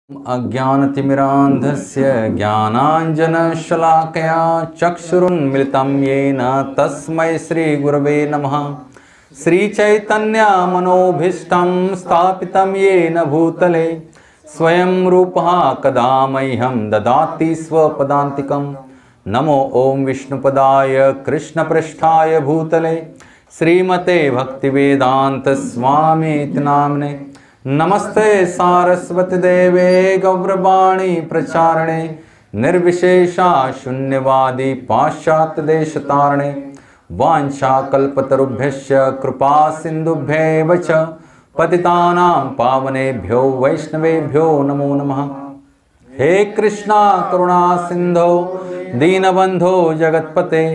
अज्ञानतिमिरान्धस्य ज्ञानाञ्जनशलाकया चक्षुरुन्मिलितं येन तस्मै श्रीगुरवे नमः। श्रीचैतन्यमनोभीष्टं स्थापितं येन भूतले स्वयं रूपः कदा मह्यं ददाति स्वपदान्तिकं। नमो ॐ विष्णुपदाय कृष्णपृष्ठाय भूतले श्रीमते भक्तिवेदांत स्वामीति नाम्ने। नमस्ते सारस्वती देवे गौरवाणी प्रचारणे निर्विशेषा शून्यवादी पाश्चात्य देशतारणे। वाञ्छाकल्पतरुभ्यश्च कृपा सिन्धुभ्यैव च पतितानां पावनेभ्यो वैष्णवेभ्यो नमो नमः। हे कृष्णा करुणा सिन्धो दीनबन्धो जगत्पते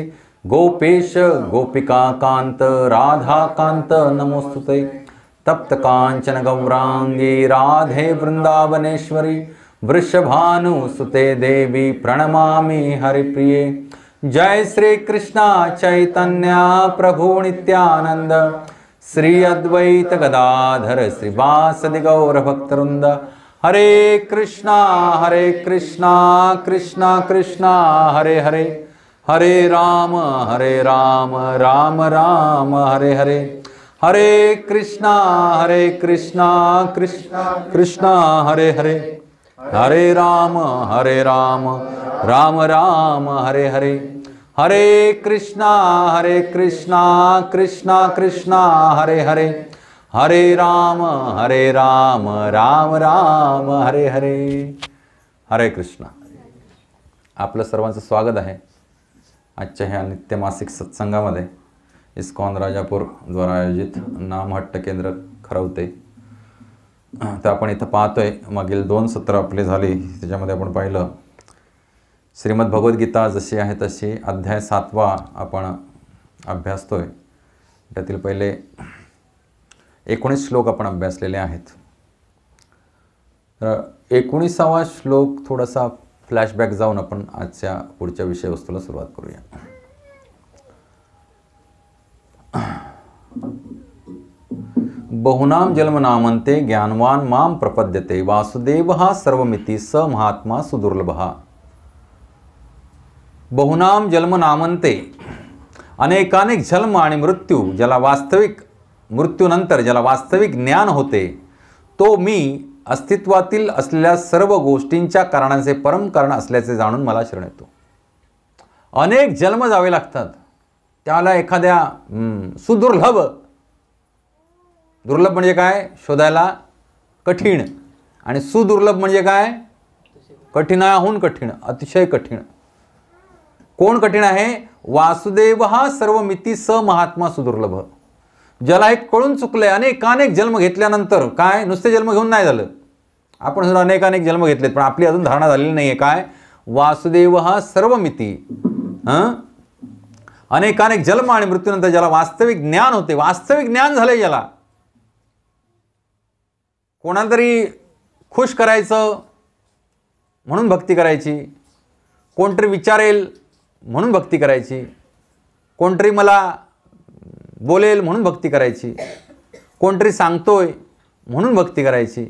गोपेश गोपिका कांत राधा कांत नमोस्तुते। तप्त कांचन गौरांगी राधे वृंदावनेश्वरी वृषभानुसुते देवी प्रणमामि हरिप्रिये। जय श्री कृष्णा चैतन्य प्रभु नित्यानंद श्री अद्वैत गदाधर श्रीवासदि गौर भक्तवृंद। हरे कृष्णा कृष्णा कृष्णा हरे हरे, हरे राम राम राम हरे हरे। हरे कृष्णा कृष्णा कृष्णा हरे हरे, हरे राम राम राम हरे हरे। हरे कृष्णा कृष्णा कृष्णा हरे हरे, हरे राम राम राम हरे हरे। हरे कृष्णा। आपलं सर्वांचं स्वागत आहे आजच्या ह्या नित्यमासिक सत्संगामध्ये। इस्कॉन राजापूर द्वारा आयोजित नामहट्ट केंद्र खरवते। तर आपण इथं पाहतोय मागील 2 सत्र आपले झाली, त्याच्यामध्ये आपण पाहिलं श्रीमद भगवद्गीता जशी आहे तशी अध्याय 7वा आपण अभ्यासतोय। त्यातील पहिले 19 श्लोक आपण अभ्यासलेले आहेत। तर 19वा श्लोक थोडासा फ्लॅशबॅक जाऊन आपण आजच्या पुढच्या विषयवस्तूला सुरुवात करूया। बहुनाम जन्मनामन्ते ज्ञानवान माम प्रपद्यते वासुदेवः सर्वमिति स महात्मा सुदुर्लभः। बहुनाम जन्मनामन्ते, अनेकानेक जन्म आणि मृत्यू, ज्याला वास्तविक मृत्यूनंतर ज्याला वास्तविक ज्ञान होते, तो मी अस्तित्वातील असलेल्या सर्व गोष्टींच्या कारणांचे परम कारण असल्याचे जाणून मला शरण येतो। अनेक जन्म जावे लागतात त्याला एखाद्या सुदुर्लभ, दुर्लभ म्हणजे काय, शोधायला कठीण, आणि सुदुर्लभ म्हणजे काय, कठीणाहून कठीण, अतिशय कठीण। कोण कठीण आहे? वासुदेवः सर्वमिति स महात्मा सुदुर्लभ। ज्याला एक कळून चुकले, अनेकानेक जन्म घेतल्यानंतर, काय नुसते जन्म घेऊन नाही झालं, आपण सुद्धा अनेकानेक जन्म घेतलेत पण आपली अजून धारणा झालेली नाही आहे काय, वासुदेवः सर्वमिति, अनेकानेक जन्म आणि मृत्यूनंतर ज्याला वास्तविक ज्ञान होते, वास्तविक ज्ञान झाले ज्याला, कोणाला तरी खुश करायचं म्हणून भक्ती करायची, कोणतरी विचारेल म्हणून भक्ती करायची, कोणतरी मला बोलेल म्हणून भक्ती करायची, कोणतरी सांगतोय म्हणून भक्ती करायची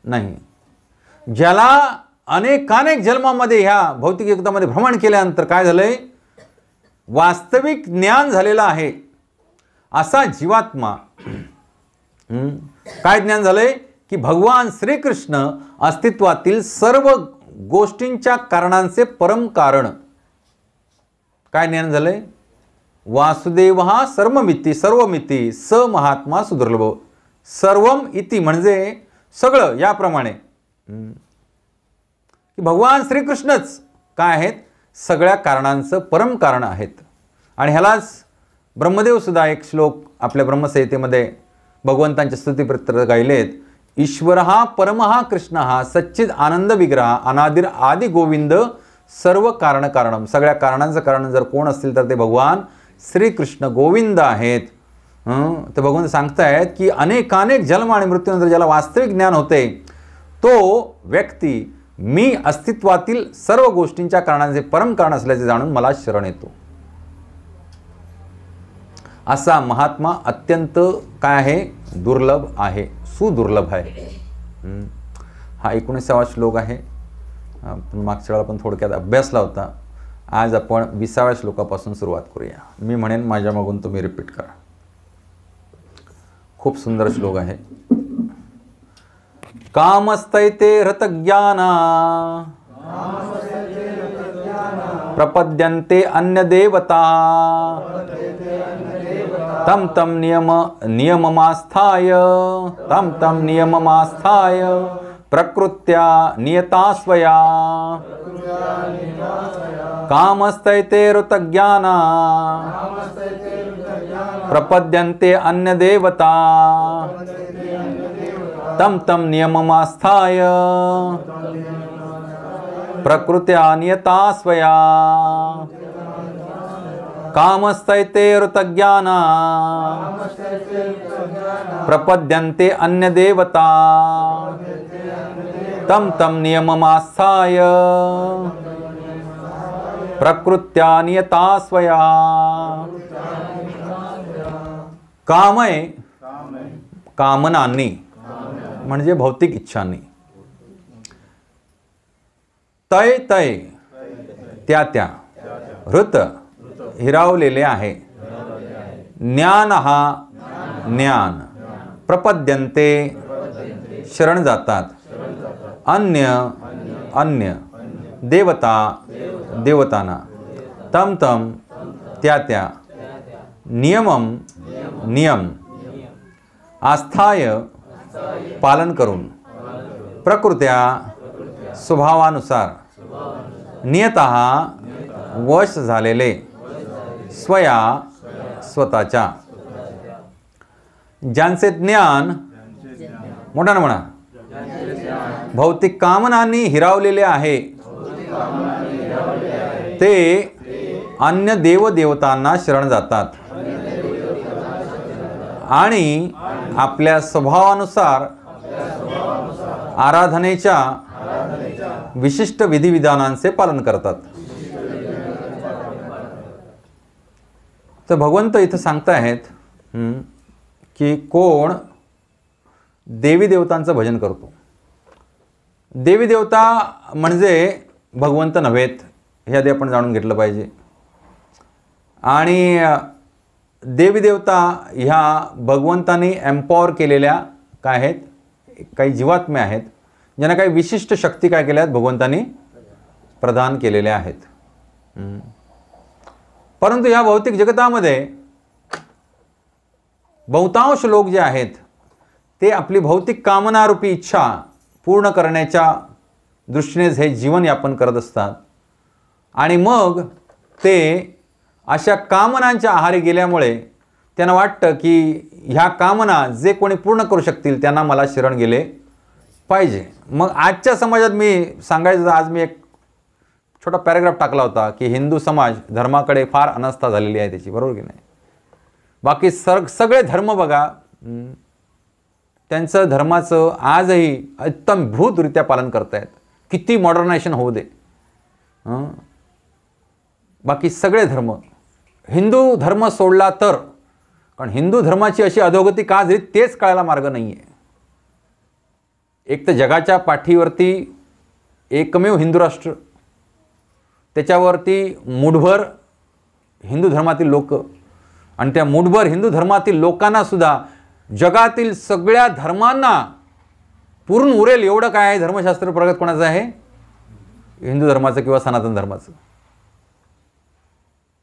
नाही। ज्याला अनेकानेक जन्मामध्ये ह्या भौतिक युगामध्ये भ्रमण केल्यानंतर काय झालंय, वास्तविक ज्ञान झालेलं आहे असा जीवात्मा। काय ज्ञान झालंय की भगवान श्रीकृष्ण अस्तित्वातील सर्व गोष्टींच्या कारणांचे परम कारण। काय ज्ञान झालंय? वासुदेवः सर्वमिति स महात्मा सुदुर्लभ। सर्वम इति म्हणजे सगळं, याप्रमाणे की भगवान श्रीकृष्णच काय आहेत, सगळ्या कारणांचं परम कारण आहेत। आणि ह्यालाच ब्रह्मदेव सुद्धा एक श्लोक आपल्या ब्रह्मसंहितेमध्ये भगवंतांच्या स्तुतीपत्र गायलेत। ईश्वरः परमः कृष्णः सच्चिद आनंद विग्रह अनादिर आदि गोविंद सर्व कारण कारणम। सगळ्या कारणांचं कारण जर कोण असतील तर ते भगवान श्रीकृष्ण गोविंद आहेत। तर भगवंत सांगतायत की अनेकानेक जन्म आणि मृत्यूनंतर ज्याला वास्तविक ज्ञान होते, तो व्यक्ती मी अस्तित्वातील सर्व गोष्टींच्या कारणांचे परम कारण असल्याचे जाणून मला शरण येतो। असा महात्मा अत्यंत काय आहे, दुर्लभ आहे, सुदुर्लभ आहे। हा 19वा श्लोक आहे. मागच्या वेळेला पण थोडक्यात अभ्यासला होता. आज आपण 20व्या श्लोकापासून सुरुवात करूया. मी म्हणेन माझ्या मागून तुम्ही रिपीट करा. खूप सुंदर श्लोक आहे. कामस्तैते रतज्ञाना प्रपद्यन्ते अन्य देवता तम तम नियममास्थाय प्रकृत्या नियता स्वया. कामस्तैते ऋतज्ञाना प्रपद्यन्ते अन्य देवता तम तम नियममास्थाय प्रकृत्या नियता स्वया. कामस्तैते ऋतज्ञाना प्रपद्यन्ते अन्य देवता तम तम नियममास्थाय प्रकृत्या नियता स्वया. कामय कामनांनी म्हणजे भौतिक इच्छांनी. तय तय त्या त्या. हृत हिरावलेले आहे. ज्ञान हा ज्ञान. प्रपद्यन्ते शरण जातात. अन्य अन्य. देवता देवतांना. तम तम त्या त्या. नियमम नियम. आस्थाय पालन करून. प्रकृत्या स्वभावानुसार. नियतः वश झालेले. स्वया स्वतःच्या. ज्यांचे ज्ञान मोठ्यानं म्हणा. भौतिक कामनांनी हिरावलेले आहे ते अन्य देवदेवतांना शरण जातात आणि आपल्या स्वभावानुसार आराधनेच्या विशिष्ट विधिविधानांचे पालन करतात. तर भगवंत इथं सांगतायत की कोण देवी देवतांचं भजन करतो. देवी देवता म्हणजे भगवंत नव्हेत हे आधी आपण जाणून घेतलं पाहिजे. आणि देवी देवता ह्या भगवंतांनी एम्पॉवर केलेल्या काय आहेत, काही जीवात्मे आहेत ज्यांना काही विशिष्ट शक्ती काय केल्या आहेत भगवंतांनी प्रदान केलेल्या आहेत. परंतु या भौतिक जगतामध्ये बहुतांश लोक जे आहेत ते आपली भौतिक कामनारूपी इच्छा पूर्ण करण्याच्या दृष्टीनेच हे जीवन यापन करत असतात. आणि मग ते अशा कामनांच्या आहारी गेल्यामुळे त्यांना वाटतं की ह्या कामना जे कोणी पूर्ण करू शकतील त्यांना मला शरण गेले पाहिजे. मग आजच्या समाजात मी सांगायचं, आज मी एक छोटा पॅराग्राफ टाकला होता की हिंदू समाज धर्माकडे फार अनास्था झालेली आहे त्याची, बरोबर की नाही. बाकी सगळे धर्म बघा त्यांचं धर्माचं आजही उत्तमभूतरित्या पालन करतायत, किती मॉडर्नायझेशन होऊ दे. बाकी सगळे धर्म, हिंदू धर्म सोडला तर, कारण हिंदू धर्माची अशी अधोगती का झाली तेच कळायला मार्ग नाही आहे. एक तर जगाच्या पाठीवरती एकमेव हिंदू राष्ट्र, त्याच्यावरती मुठभर हिंदू धर्मातील लोक, आणि त्या मुठभर हिंदू धर्मातील लोकांना सुद्धा जगातील सगळ्या धर्मांना पूर्ण उरेल एवढं काय आहे धर्मशास्त्र प्रगत कोणाचं आहे, हिंदू धर्माचं किंवा सनातन धर्माचं.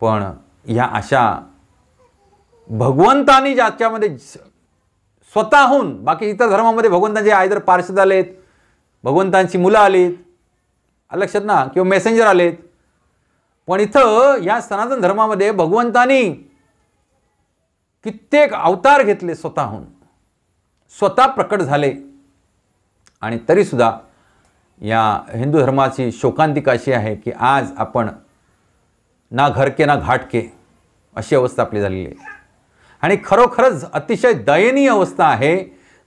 पण ह्या अशा भगवंतांनी ज्याच्यामध्ये स्वतःहून, बाकी इतर धर्मामध्ये भगवंतांचे आयदर पार्षद आलेत, भगवंतांची मुलं आलीत, लक्षात ना, किंवा मेसेंजर आलेत. पण इथं या सनातन धर्मामध्ये भगवंतांनी कित्येक अवतार घेतले, स्वतःहून स्वतः प्रकट झाले. आणि तरीसुद्धा या हिंदू धर्माची शोकांतिका अशी आहे की आज आपण ना घर के ना घाट के अशी अवस्था आपली झालेली आहे. आणि खरोखरच अतिशय दयनीय अवस्था आहे.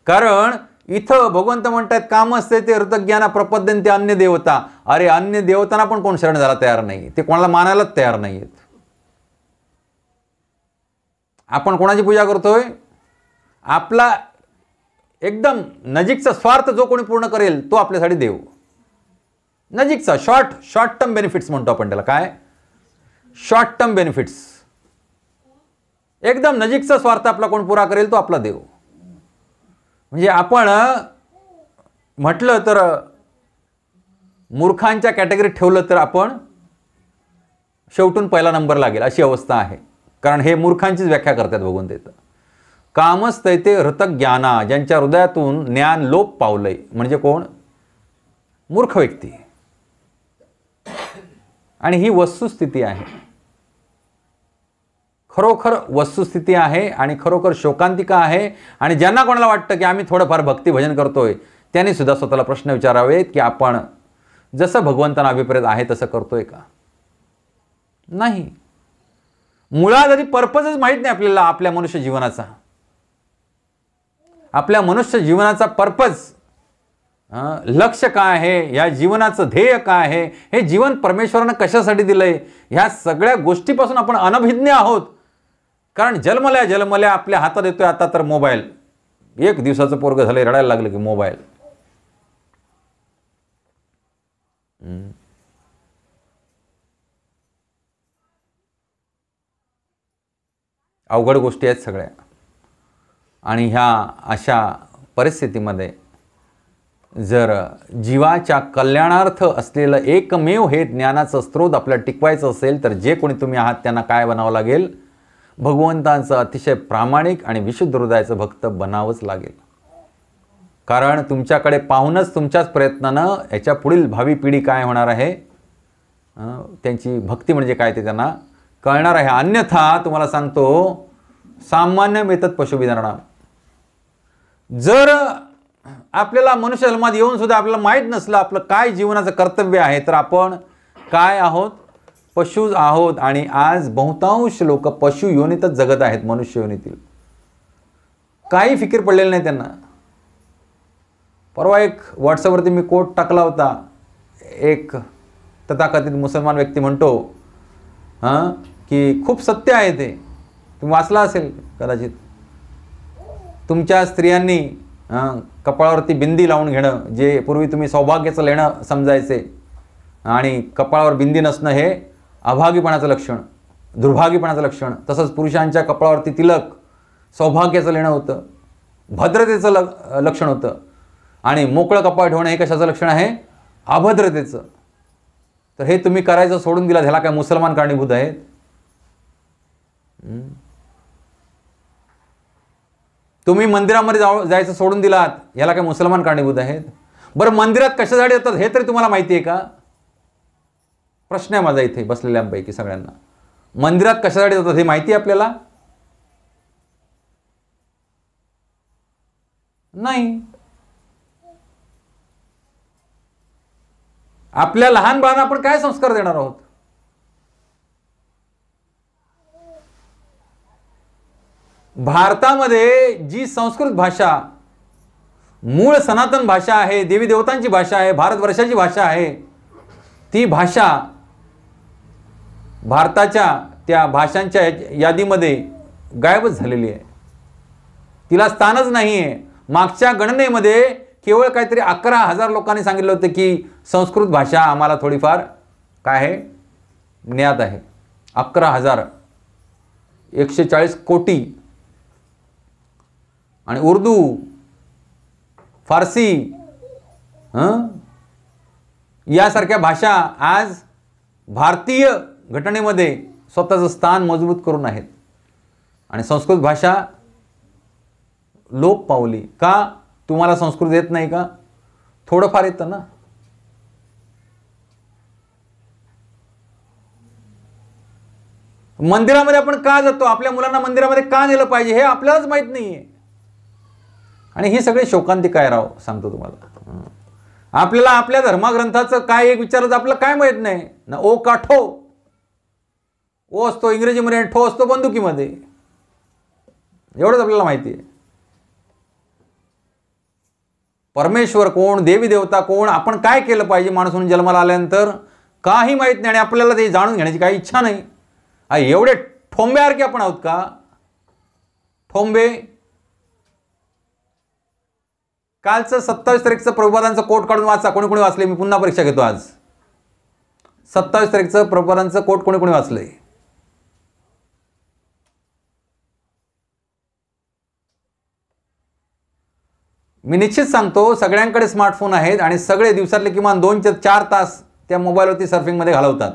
कारण इथं भगवंत म्हणतात काम असते ते ऋतज्ञाना प्रपद्यन्ते अन्य देवता. अरे अन्य देवतांना पण कोण शरण झाला तयार नाही, ते कोणाला मानायलाच तयार नाही आहेत. आपण कोणाची पूजा करतोय? आपला एकदम नजीकचा स्वार्थ जो कोणी पूर्ण करेल तो आपल्यासाठी देव. नजीकचा शॉर्ट टर्म बेनिफिट्स म्हणतो आपण त्याला. काय? Short term benefits. एकदम नजीकचा स्वार्थ आपला कोण पुरा करेल तो आपला देव. म्हणजे आपण म्हटलं तर मूर्खांच्या कॅटेगरीत ठेवलं तर आपण शेवटून पहिला नंबर लागेल अशी अवस्था आहे. कारण हे मूर्खांचीच व्याख्या करतात भगवंत येतं. कामस्तैते हृतज्ञाना, ज्यांच्या हृदयातून ज्ञान लोप पावलंय म्हणजे कोण? मूर्ख व्यक्ती. आणि ही वस्तुस्थिती आहे, खरोखर वस्तुस्थिती आहे आणि खरोखर शोकांतिका आहे. आणि ज्यांना कोणाला वाटतं की आम्ही थोडंफार भक्ती भजन करतोय त्यांनी सुद्धा स्वतःला प्रश्न विचारावेत की आपण जसं भगवंतांना अभिप्रेत आहे तसं करतोय का? नाही. मुळात आधी पर्पजच माहीत नाही आपल्याला आपल्या मनुष्य जीवनाचा. आपल्या मनुष्य जीवनाचा पर्पज, लक्ष्य काय आहे, या जीवनाचं ध्येय काय आहे, हे जीवन परमेश्वरानं कशासाठी दिलंय, ह्या सगळ्या गोष्टीपासून आपण अनभिज्ञ आहोत. कारण जन्मल्या आपल्या हातात येतोय आता तर मोबाईल. एक दिवसाचं पोरगं झालंय रडायला लागलं की मोबाईल. अवघड गोष्टी आहेत सगळ्या. आणि ह्या अशा परिस्थितीमध्ये जर जीवाच्या कल्याणार्थ असलेलं एकमेव हे ज्ञानाचं स्रोत आपल्याला टिकवायचं असेल तर जे कोणी तुम्ही आहात त्यांना काय बनावं लागेल? भगवंतांचं अतिशय प्रामाणिक आणि विशुद्ध हृदयाचं भक्त बनावंच लागेल. कारण तुमच्याकडे पाहूनच तुमच्याच प्रयत्नानं याच्या पुढील भावी पिढी काय होणार आहे, त्यांची भक्ती म्हणजे काय ते त्यांना कळणार आहे. अन्यथा तुम्हाला सांगतो, सामान्य मेतत पशुविधारणा. जर आपल्याला मनुष्य जन्मात येऊन सुद्धा आपल्याला माहीत नसलं आपलं काय जीवनाचं कर्तव्य आहे तर आपण काय आहोत? पशुज आहोत. आणि आज बहुतांश लोक पशु योनीतच जगत आहेत. मनुष्य योनीतील काही फिकीर पडलेलं नाही त्यांना. परवा एक व्हॉट्सअपवरती मी कोट टाकला होता. एक तथाकथित मुसलमान व्यक्ती म्हणतो की खूप सत्य आहे ते, तुम्ही वाचला असेल कदाचित. तुमच्या स्त्रियांनी कपाळावरती बिंदी लावून घेणं, जे पूर्वी तुम्ही सौभाग्याचं लेणं समजायचे, आणि कपाळावर बिंदी नसणं हे अभागीपणाचं लक्षण, दुर्भागीपणाचं लक्षण. तसंच पुरुषांच्या कपाळावरती तिलक सौभाग्याचं लेणं होतं, भद्रतेचं लक्षण होतं. आणि मोकळं कपाळ ठेवणं हे कशाचं लक्षण आहे? अभद्रतेचं. तर हे तुम्ही करायचं सोडून दिलात, ह्याला काय मुसलमान कारणीभूत आहेत? तुम्ही मंदिरामध्ये जायचं सोडून दिलात, ह्याला काय मुसलमान कारणीभूत आहेत? बरं, मंदिरात कशासाठी येतात हे तरी तुम्हाला माहिती आहे का? प्रश्न आहे माझा इथे बसलेल्यांपैकी सगळ्यांना. मंदिरात कशासाठी जातात हे माहिती आहे आपल्याला? नाही. आपल्या लहान बाळांना आपण काय संस्कार देणार आहोत? भारतामध्ये जी संस्कृत भाषा मूळ सनातन भाषा आहे, देवी देवतांची भाषा आहे, भारतवर्षाची भाषा आहे, ती भाषा भारताच्या त्या भाषांच्या यादीमध्ये गायबच झालेली आहे. तिला स्थानच नाही आहे. मागच्या गणनेमध्ये केवळ काहीतरी 11,000 लोकांनी सांगितलं होतं की संस्कृत भाषा आम्हाला थोडीफार काय आहे ज्ञात आहे. 11,000, 140 कोटी. आणि उर्दू, फारसी यासारख्या भाषा आज भारतीय घटनेमध्ये स्वतःचं स्थान मजबूत करून आहेत. आणि संस्कृत भाषा लोप पावली का? तुम्हाला संस्कृत येत नाही का? थोडंफार येतं ना. मंदिरामध्ये आपण का जातो? आपल्या मुलांना मंदिरामध्ये का नेलं पाहिजे हे आपल्यालाच माहित नाहीये. आणि ही सगळी शोकांतिका आहे राव, सांगतो तुम्हाला. आपल्याला आपल्या धर्मग्रंथाचं काय एक विचारायचं आपल्याला काय माहित नाही ना. ओ का ठो, ओ असतो इंग्रजीमध्ये, ठो असतो बंदुकीमध्ये, एवढंच आपल्याला माहिती आहे. परमेश्वर कोण, देवी देवता कोण, आपण काय केलं पाहिजे माणूस म्हणून जन्माला आल्यानंतर काही माहित नाही. आणि आपल्याला ते जाणून घेण्याची काही इच्छा नाही. एवढे ठोंब्यासारखे आपण आहोत का? ठोंबे. कालचं 27 तारीखचं प्रभुपादांचं कोट काढून वाचा. कोणी कोणी वाचले? मी पुन्हा परीक्षा घेतो आज. 27 तारीखचं प्रभुपादांचं कोट कोणी कोणी वाचलंय? मी निश्चित सांगतो, सगळ्यांकडे स्मार्टफोन आहेत आणि सगळे दिवसातले किमान 2 ते 4 तास त्या मोबाईलवरती सर्फिंगमध्ये घालवतात.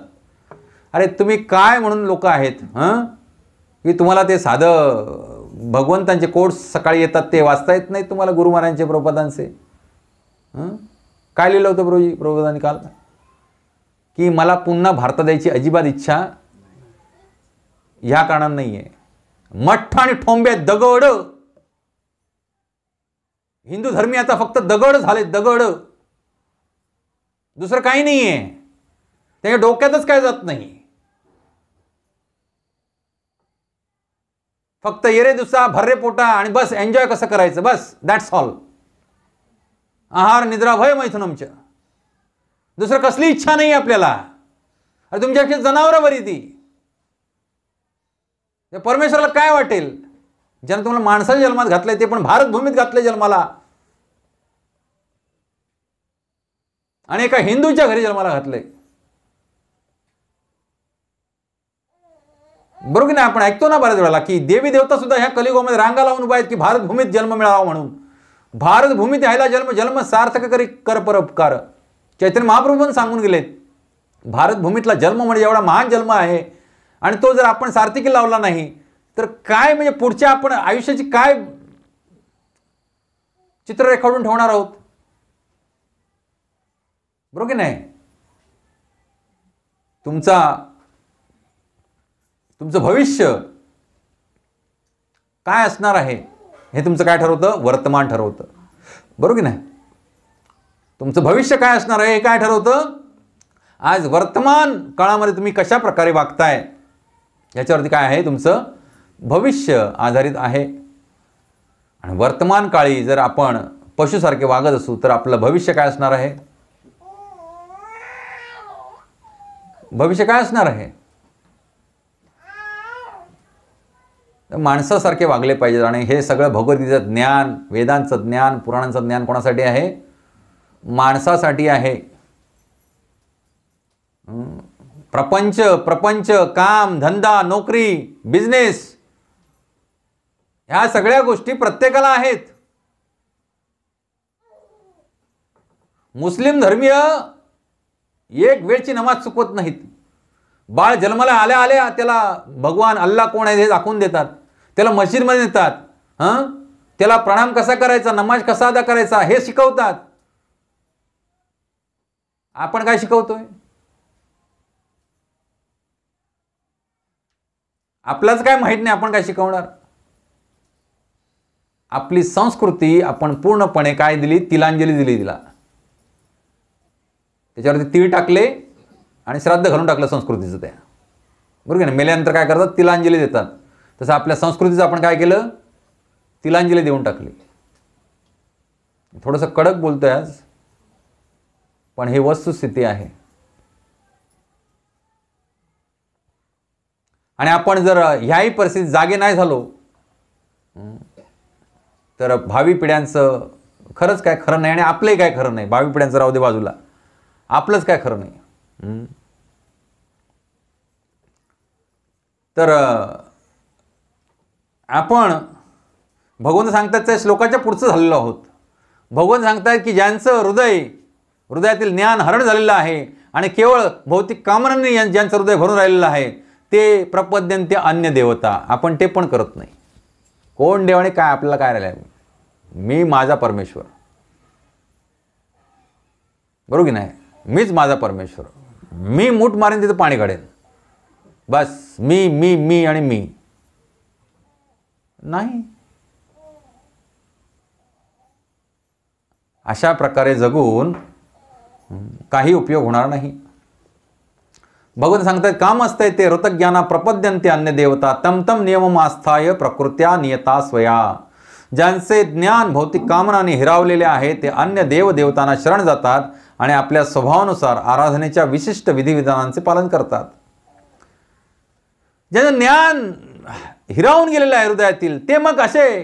अरे तुम्ही काय म्हणून लोक आहेत की तुम्हाला ते साधं भगवंतांचे कोट्स सकाळी येतात ते वाचता येत नाही तुम्हाला? गुरु महाराजांचे, प्रभुपादांचे काय लिहिलं होतं प्रभुपादांनी काल? की मला पुन्हा भारतात द्यायची अजिबात इच्छा ह्या कारणानं नाही आहे. मठ्ठ आणि ठोंबे दगड, हिंदू धर्मी आता फक्त दगड झाले, दगड, दुसरं काही नाही आहे. त्याच्या डोक्यातच काय जात नाही. फक्त येरे दुसा भर्रे पोटा आणि बस एन्जॉय कसं करायचं, बस दॅट्स ऑल. आहार निद्रा भय मैथुनमच्या, दुसरं कसली इच्छा नाही आपल्याला. अरे तुमच्यापेक्षा जनावरं बरी ती. परमेश्वराला काय वाटेल ज्यानं तुम्हाला माणसाच्या जन्मात घातलंय, ते पण भारत भूमीत घातलंय जन्माला, आणि एका हिंदूच्या घरी जन्माला घातलंय. बरोबर की नाही? आपण ऐकतो ना बऱ्याच वेळेला की देवी देवता सुद्धा ह्या कलियुगामध्ये रांगा लावून उभा आहेत की भारत भूमीत जन्म मिळावा म्हणून. भारत भूमीत यायला जन्म सार्थक करी कर परोपकार. चैतन्य महाप्रभू पण सांगून गेलेत, भारत भूमीतला जन्म म्हणजे एवढा महान जन्म आहे, आणि तो जर आपण सार्थकी लावला नाही तर काय म्हणजे पुढच्या आपण आयुष्याची काय चित्र रेखाटून ठेवणार आहोत? बरोबर की नाही? तुमचं भविष्य काय असणार आहे हे तुमचं काय ठरवतं? वर्तमान ठरवतं. बरोबर की नाही? तुमचं भविष्य काय असणार आहे हे काय ठरवतं? आज वर्तमान काळामध्ये तुम्ही कशा प्रकारे वागताय याच्यावरती काय आहे? तुमचं भविष्य आधारित आहे. आणि वर्तमान काळी जर आपण पशुसारखे वागत असू तर आपलं भविष्य काय असणार आहे? भविष्य काय असणार आहे? माणसासारखे वागले पाहिजेत. आणि हे सगळं भगवद्गीतेचं ज्ञान, वेदांचं ज्ञान, पुराणांचं ज्ञान कोणासाठी आहे? माणसासाठी आहे. प्रपंच, काम, धंदा, नोकरी, बिझनेस, ह्या सगळ्या गोष्टी प्रत्येकाला आहेत. मुस्लिम धर्मीय एक वेळची नमाज चुकवत नाहीत. बाळ जन्माला आल्या आल्या त्याला भगवान अल्लाह कोण आहे हे दाखवून देतात. त्याला मस्जिदमध्ये नेतात. त्याला प्रणाम कसा करायचा, नमाज कसा अदा करायचा हे शिकवतात. आपण काय शिकवतोय? आपलाच काय माहित नाही, आपण काय शिकवणार? आपली संस्कृती आपण पूर्णपणे काय दिली? तिलांजली दिली तिला. त्याच्यावरती तीळ टाकले आणि श्राद्ध घालून टाकलं संस्कृतीचं त्या. बरोबर ना? मेल्यानंतर काय करतात? तिलांजली देतात. तसं आपल्या संस्कृतीचं आपण काय केलं? तिलांजली देऊन टाकली. थोडंसं कडक बोलतोय आज, पण ही वस्तुस्थिती आहे. आणि आपण जर ह्याही परिस्थितीत जागे नाही झालो तर भावी पिढ्यांचं खरंच काय खरं नाही, आणि आपलंही काय खरं नाही. भावी पिढ्यांचं राहू दे बाजूला, आपलंच काय खरं नाही. तर आपण भगवंत सांगतात त्या श्लोकाच्या पुढचं झालेलो आहोत. भगवंत सांगतात की ज्यांचं हृदयातील ज्ञान हरण झालेलं आहे आणि केवळ भौतिक कामनांनी ज्यांचं हृदय भरून राहिलेलं आहे ते प्रपद्यन्ते अन्य देवता. आपण ते पण करत नाही. कोण देवाने काय आपल्याला काय राहिलं आहे? मी माझा परमेश्वर. बरोबर की नाही? मीच माझा परमेश्वर. मी मूठ मारेन तिथं पाणी काढेन. बस मी मी मी आणि मी नाही. अशा प्रकारे जगून काही उपयोग होणार नाही. भगवंत सांगतात काम असतंय ते ऋतज्ञाना प्रपद्यन्ते अन्य देवता तम तम नियमम आस्थाय प्रकृत्या नियता स्वया. ज्यांचे ज्ञान भौतिक कामनाने हिरावलेले आहे ते अन्य देवदेवतांना शरण जातात आणि आपल्या स्वभावानुसार आराधनेच्या विशिष्ट विधिविधानांचे पालन करतात. ज्यांचं ज्ञान हिरावून गेलेलं आहे हृदयातील ते मग असे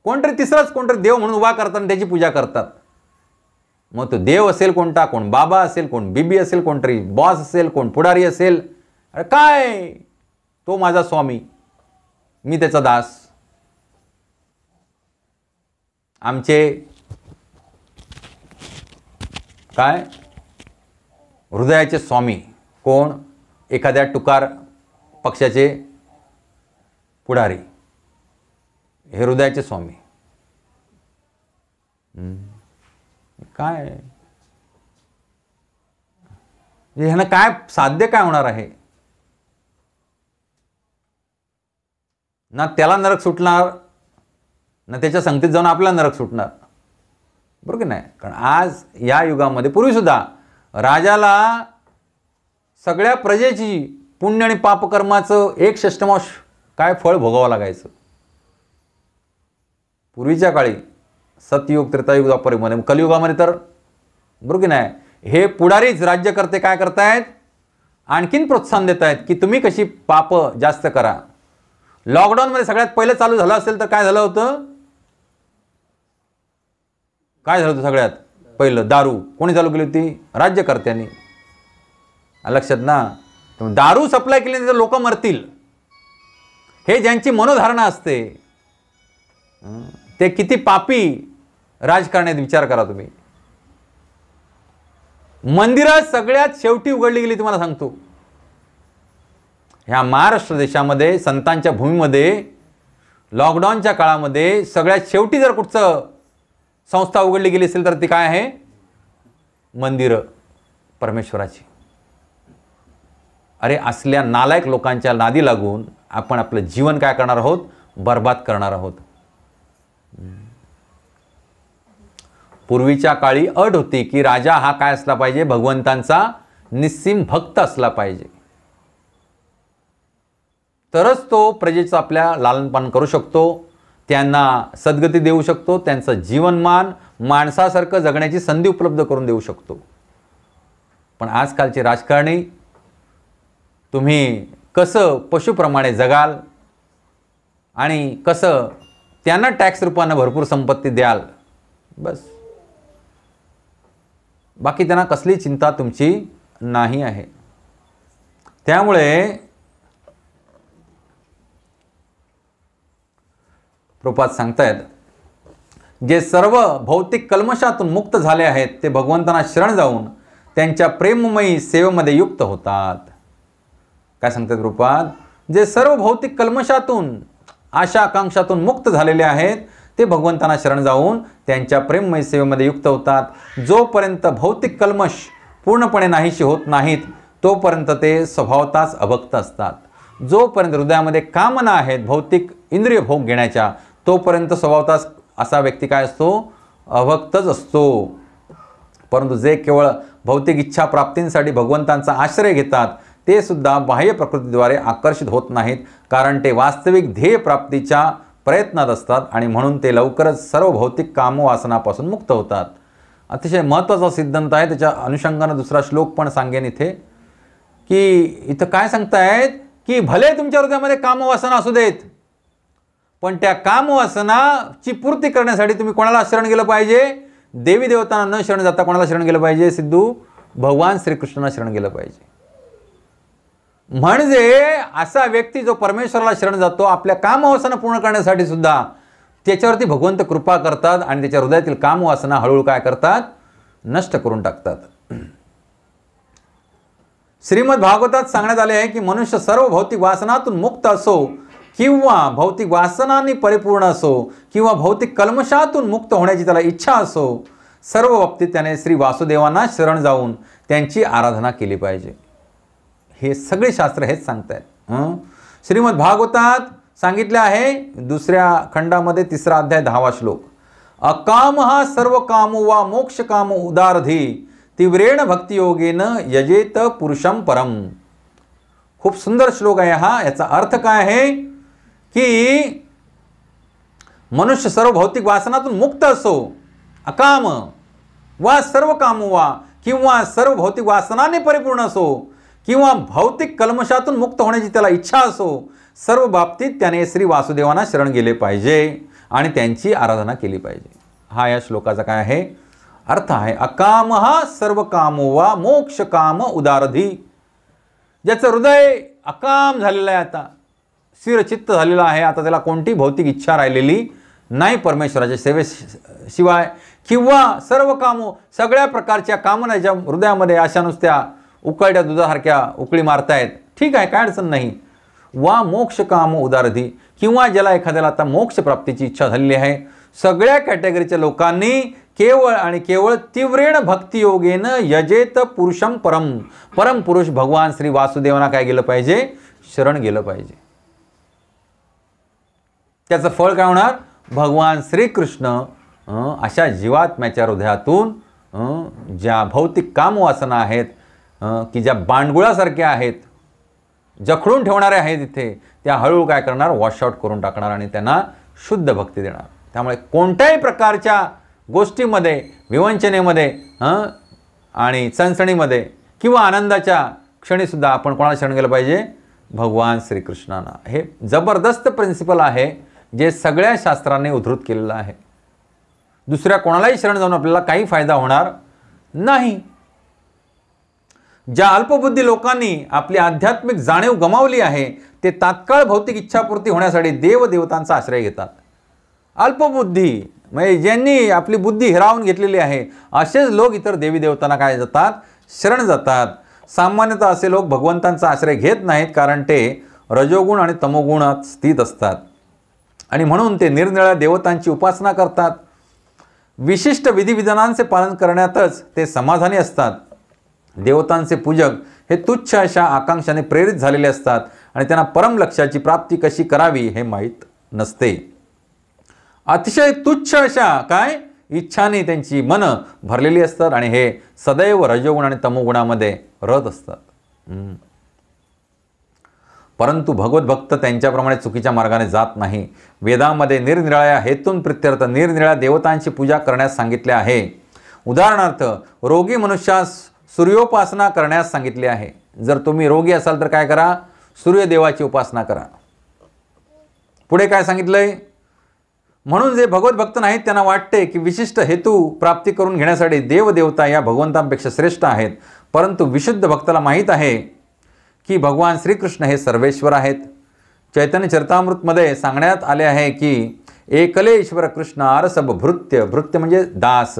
कोणतरी तिसराच कोणतरी देव म्हणून उभा करतात आणि त्याची पूजा करतात. मग तो देव असेल कोणता, कोण बाबा असेल, कोण बीबी असेल, कोणतरी बॉस असेल, कोण पुढारी असेल, अरे काय तो माझा स्वामी, मी त्याचा दास. आमचे काय हृदयाचे स्वामी कोण, एखाद्या तुकार पक्षाचे पुढारी, हे हृदयाचे स्वामी. काय ह्यानं काय साध्य काय होणार आहे? ना त्याला नरक सुटणार, ना त्याच्या संगतीत जाऊन आपल्याला नरक सुटणार, बरोबर की नाही? कारण आज या युगामध्ये, पूर्वीसुद्धा राजाला सगळ्या प्रजेची पुण्य आणि पापकर्माचं 1/6 काय फळ भोगावं लागायचं. पूर्वीच्या काळी सतयुग, त्रेतायुग, द्वापरयुगमध्ये, कलियुगामध्ये तर बरोबर की नाही, हे पुढारीच राज्यकर्ते काय करतायत, आणखीन प्रोत्साहन देत आहेत की तुम्ही कशी पाप जास्त करा. लॉकडाऊनमध्ये सगळ्यात पहिलं चालू झालं असेल तर काय झालं होतं? काय झालं होतं सगळ्यात पहिलं? दारू. कोणी चालू केली होती? राज्यकर्त्यांनी. लक्षात ना? दारू सप्लाय केली तर लोक मरतील, हे ज्यांची मनोधारणा असते ते किती पापी राजकारण्यात विचार करा तुम्ही. मंदिरं सगळ्यात शेवटी उघडली गेली, तुम्हाला सांगतो. ह्या महाराष्ट्र देशामध्ये, संतांच्या भूमीमध्ये लॉकडाऊनच्या काळामध्ये सगळ्यात शेवटी जर कुठचं संस्था उघडली गेली असेल तर ती काय आहे? मंदिरं परमेश्वराची. अरे असल्या नालायक लोकांच्या नादी लागून आपण आपलं जीवन काय करणार आहोत? बर्बाद करणार आहोत. पूर्वीच्या काळी अट होती की राजा हा काय असला पाहिजे? भगवंतांचा निस्सीम भक्त असला पाहिजे, तरच तो प्रजेचं आपल्या लालनपालन करू शकतो, त्यांना सद्गती देऊ शकतो, त्यांचं जीवनमान माणसासारखं जगण्याची संधी उपलब्ध करून देऊ शकतो. पण आजकालचे राजकारणी तुम्ही कसं पशुप्रमाणे जगाल आणि कसं त्यांना टॅक्स रूपानं भरपूर संपत्ती द्याल, बस. बाकी त्यांना कसली चिंता तुमची नाही आहे. त्यामुळे प्रभुपाद सांगतायत, जे सर्व भौतिक कल्मशातून मुक्त झाले आहेत ते भगवंतांना शरण जाऊन त्यांच्या प्रेममयी सेवेमध्ये युक्त होतात. काय सांगतात प्रभुपाद? जे सर्व भौतिक कल्मशातून, आशा आकांक्षातून मुक्त झालेले आहेत ते भगवंतांना शरण जाऊन त्यांच्या प्रेममयी सेवेमध्ये युक्त होतात. जोपर्यंत भौतिक कल्मश पूर्णपणे नाहीशी होत नाहीत तोपर्यंत ते स्वभावताच अभक्त असतात. जोपर्यंत हृदयामध्ये कामना आहेत भौतिक इंद्रिय भोग घेण्याच्या, तोपर्यंत स्वभावताच असा व्यक्ती काय असतो? अभक्तच असतो. परंतु जे केवळ भौतिक इच्छा प्राप्तींसाठी भगवंतांचा आश्रय घेतात ते सुद्धा बाह्य प्रकृतीद्वारे आकर्षित होत नाहीत, कारण ते वास्तविक ध्येय प्राप्तीच्या प्रयत्नात असतात आणि म्हणून ते लवकरच सर्व भौतिक कामवासनापासून मुक्त होतात. अतिशय महत्त्वाचा सिद्धांत आहे. त्याच्या अनुषंगाने दुसरा श्लोक पण सांगेन इथे, की इथं काय सांगतायत की भले तुमच्या हृदयामध्ये कामवासना असू देत, पण त्या कामवासनाची पूर्ती करण्यासाठी तुम्ही कोणाला शरण गेलं पाहिजे? देवी देवतांना न शरण जाता कोणाला शरण गेलं पाहिजे? सिद्धू, भगवान श्रीकृष्णांना शरण गेलं पाहिजे. म्हणजे असा व्यक्ती जो परमेश्वराला शरण जातो आपल्या कामवासना पूर्ण करण्यासाठी सुद्धा, त्याच्यावरती भगवंत कृपा करतात आणि त्याच्या हृदयातील कामवासना हळूहळू काय करतात? नष्ट करून टाकतात. श्रीमद भागवतात सांगण्यात आले आहे की मनुष्य सर्व भौतिक वासनातून मुक्त असो किंवा भौतिक वासनांनी परिपूर्ण असो किंवा भौतिक कल्मशातून मुक्त होण्याची त्याला इच्छा असो, सर्व बाबतीत त्याने श्री वासुदेवांना शरण जाऊन त्यांची आराधना केली पाहिजे. हे सगळे शास्त्र हेच सांगतायत. श्रीमद भागवतात सांगितले आहे 2ऱ्या खंडामध्ये 3रा अध्याय 10वा श्लोक, अकाम हा सर्व कामो वा मोक्ष काम उदारधी तीव्रेण भक्तियोगेन यजेत पुरुषम परम. खूप सुंदर श्लोक आहे हा. याचा अर्थ काय आहे की मनुष्य सर्व भौतिक वासनातून मुक्त असो, अकाम वा सर्व काम वा किंवा सर्व भौतिक वासनाने परिपूर्ण असो किंवा भौतिक कल्मशातून मुक्त होण्याची त्याला इच्छा असो, सर्व बाबतीत त्याने श्री वासुदेवांना शरण गेले पाहिजे. आणि त्यांची आराधना केली पाहिजे. हा या श्लोकाचा काय आहे अर्थ आहे. अकामः सर्व कामो वा मोक्ष काम उदारधी. ज्याचं हृदय अकाम झालेलं आहे, आता स्थिरचित्त झालेलं आहे, आता त्याला कोणती भौतिक इच्छा राहिलेली नाही परमेश्वराच्या सेवेशिवाय, किंवा सर्व कामो सगळ्या प्रकारच्या कामना ज्या हृदयामध्ये अशा नुसत्या उकळत्या दुधासारख्या उकळी मारतायत, ठीक आहे, काय अडचण नाही. वा मोक्ष काम उदारधी, किंवा ज्याला एखाद्याला आता मोक्ष प्राप्तीची इच्छा झालेली आहे. सगळ्या कॅटेगरीच्या लोकांनी केवळ आणि केवळ तीव्रेण भक्तियोगेन यजेत पुरुषम परम. परम पुरुष भगवान श्री वासुदेवांना काय गेलं पाहिजे, शरण गेलं पाहिजे. त्याचं फळ काय होणार, भगवान श्रीकृष्ण अशा जीवात्म्याच्या हृदयातून ज्या भौतिक कामवासना आहेत की ज्या बांडगुळासारख्या आहेत, जखडून ठेवणारे आहेत इथे, त्या हळूहळू काय करणार, वॉशआउट करून टाकणार आणि त्यांना शुद्ध भक्ती देणार. त्यामुळे कोणत्याही प्रकारच्या गोष्टीमध्ये, विवंचनेमध्ये आणि सणसणीमध्ये किंवा आनंदाच्या क्षणीसुद्धा आपण कोणाला शरण गेलं पाहिजे, भगवान श्रीकृष्णांना. हे जबरदस्त प्रिन्सिपल आहे जे सगळ्या शास्त्रांनी उद्धृत केलेलं आहे. दुसऱ्या कोणालाही शरण जाऊन आपल्याला काही फायदा होणार नाही. ज्या अल्पबुद्धी लोकांनी आपली आध्यात्मिक जाणीव गमावली आहे ते तात्काळ भौतिक इच्छापूर्ती होण्यासाठी देवदेवतांचा आश्रय घेतात. अल्पबुद्धी म्हणजे ज्यांनी आपली बुद्धी हिरावून घेतलेली आहे असेच लोक इतर देवी देवतांना काय जातात, शरण जातात. सामान्यतः असे लोक भगवंतांचा आश्रय घेत नाहीत, कारण ते रजोगुण आणि तमोगुणात स्थित असतात आणि म्हणून ते निरनिराळ्या देवतांची उपासना करतात. विशिष्ट विधिविधानांचे पालन करण्यातच ते समाधानी असतात. देवतांचे पूजक हे तुच्छ अशा आकांक्षाने प्रेरित झालेले असतात आणि त्यांना परम लक्ष्याची प्राप्ती कशी करावी हे माहीत नसते. अतिशय तुच्छ अशा काय इच्छाने त्यांची मनं भरलेली असतात आणि हे सदैव रजोगुण आणि तमोगुणामध्ये रत असतात. परंतु भगवत भक्त त्यांच्याप्रमाणे चुकीच्या मार्गाने जात नाही. वेदामध्ये निरनिराळ्या हेतून प्रित्यर्थ निरनिराळ्या देवतांची पूजा करण्यास सांगितले आहे. उदाहरणार्थ रोगी मनुष्यास सूर्योपासना करण्यास सांगितले आहे. जर तुम्ही रोगी असाल तर काय करा, सूर्यदेवाची उपासना करा. पुढे काय सांगितलंय, म्हणून जे भगवत भक्त नाहीत त्यांना वाटते की विशिष्ट हेतू प्राप्ती करून घेण्यासाठी देवदेवता या भगवंतांपेक्षा श्रेष्ठ आहेत. परंतु विशुद्ध भक्ताला माहीत आहे की भगवान श्रीकृष्ण हे सर्वेश्वर आहेत. चैतन्य चरितामृतमध्ये सांगण्यात आले आहे की एकले ईश्वर कृष्ण आरसभ भृत्य. भृत्य म्हणजे दास.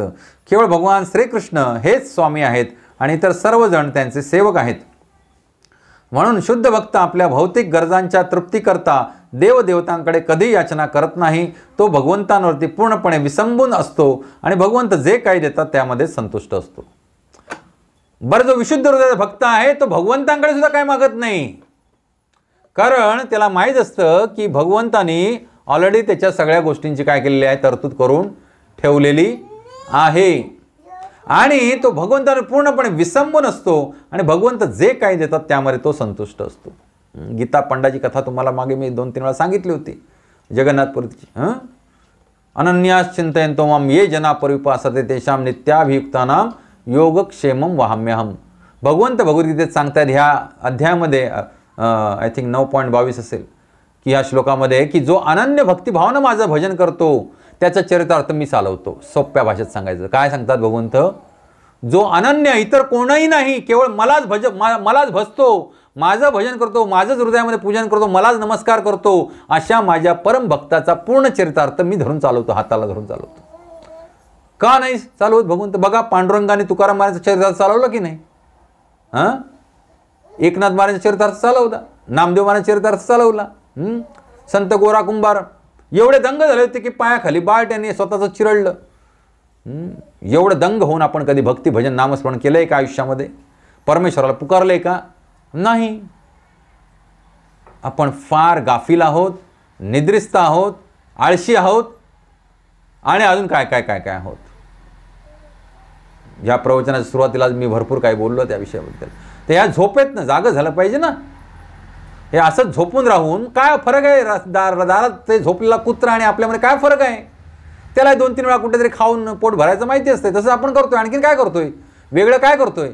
केवळ भगवान श्रीकृष्ण हेच स्वामी आहेत आणि इतर सर्वजण त्यांचे सेवक आहेत. म्हणून शुद्ध भक्त आपल्या भौतिक गरजांच्या तृप्तीकरता देवदेवतांकडे कधी याचना करत नाही. तो भगवंतांवरती पूर्णपणे विसंबून असतो आणि भगवंत जे काही देतात त्यामध्ये संतुष्ट असतो. बरं, जो विशुद्ध हृदयाचा भक्त आहे तो भगवंतांकडे सुद्धा काय मागत नाही, कारण त्याला माहीत असतं की भगवंतानी ऑलरेडी त्याच्या सगळ्या गोष्टींची काय केलेली आहे, तरतूद करून ठेवलेली आहे आणि तो भगवंताने पूर्णपणे विसंबून असतो आणि भगवंत जे काही देतात त्यामध्ये तो संतुष्ट असतो. गीता पंडाची कथा तुम्हाला मागे मी 2-3 वेळा सांगितली होती, जगन्नाथपुरीची. अनन्यास चिंतयन्तो माम ये जना परिपासते तेषाम नित्याभियुक्तानाम योगक्षेमम वहाम्यहम. भगवंत भगवद्गीतेत सांगतात ह्या अध्यायामध्ये आय थिंक 9.22 असेल की ह्या श्लोकामध्ये की जो अनन्य भक्तिभावानं माझं भजन करतो त्याचा चरितार्थ मी चालवतो. सोप्या भाषेत सांगायचं काय सांगतात भगवंत, जो अनन्य इतर कोणही नाही, केवळ मलाच भजतो, माझं भजन करतो, माझंच हृदयामध्ये पूजन करतो, मलाच नमस्कार करतो, अशा माझ्या परम भक्ताचा पूर्ण चरितार्थ मी धरून चालवतो, हाताला धरून चालवतो. का नाही चालवत भगवंत? बघा पांडुरंगाने तुकाराम महाराजांचं चरितार्थ चालवलं की नाही? एकनाथ महाराजांचं चरितार्थ चालवला, नामदेव महाराजांचं चरितार्थ चालवला, संत गोरा कुंभार एवढे दंग झाले होते की पायाखाली बाळ त्यांनी स्वतःचं चिरडलं. एवढं दंग होऊन आपण कधी भक्ती भजन नामस्मरण केलंय का आयुष्यामध्ये? परमेश्वराला पुकारलंय का? नाही. आपण फार गाफील आहोत, निद्रिस्त आहोत, आळशी आहोत आणि अजून काय काय काय काय आहोत. या प्रवचनाच्या सुरुवातीला मी भरपूर काय बोललो त्या विषयाबद्दल. तर या झोपेतनं जागं झालं पाहिजे ना. हे असंच झोपून राहून काय फरक आहे? दारात ते झोपलेला कुत्रा आणि आपल्यामध्ये काय फरक आहे? त्याला 2-3 वेळा कुठेतरी खाऊन पोट भरायचं माहिती असते, तसं आपण करतोय. आणखीन काय करतोय? वेगळं काय करतोय?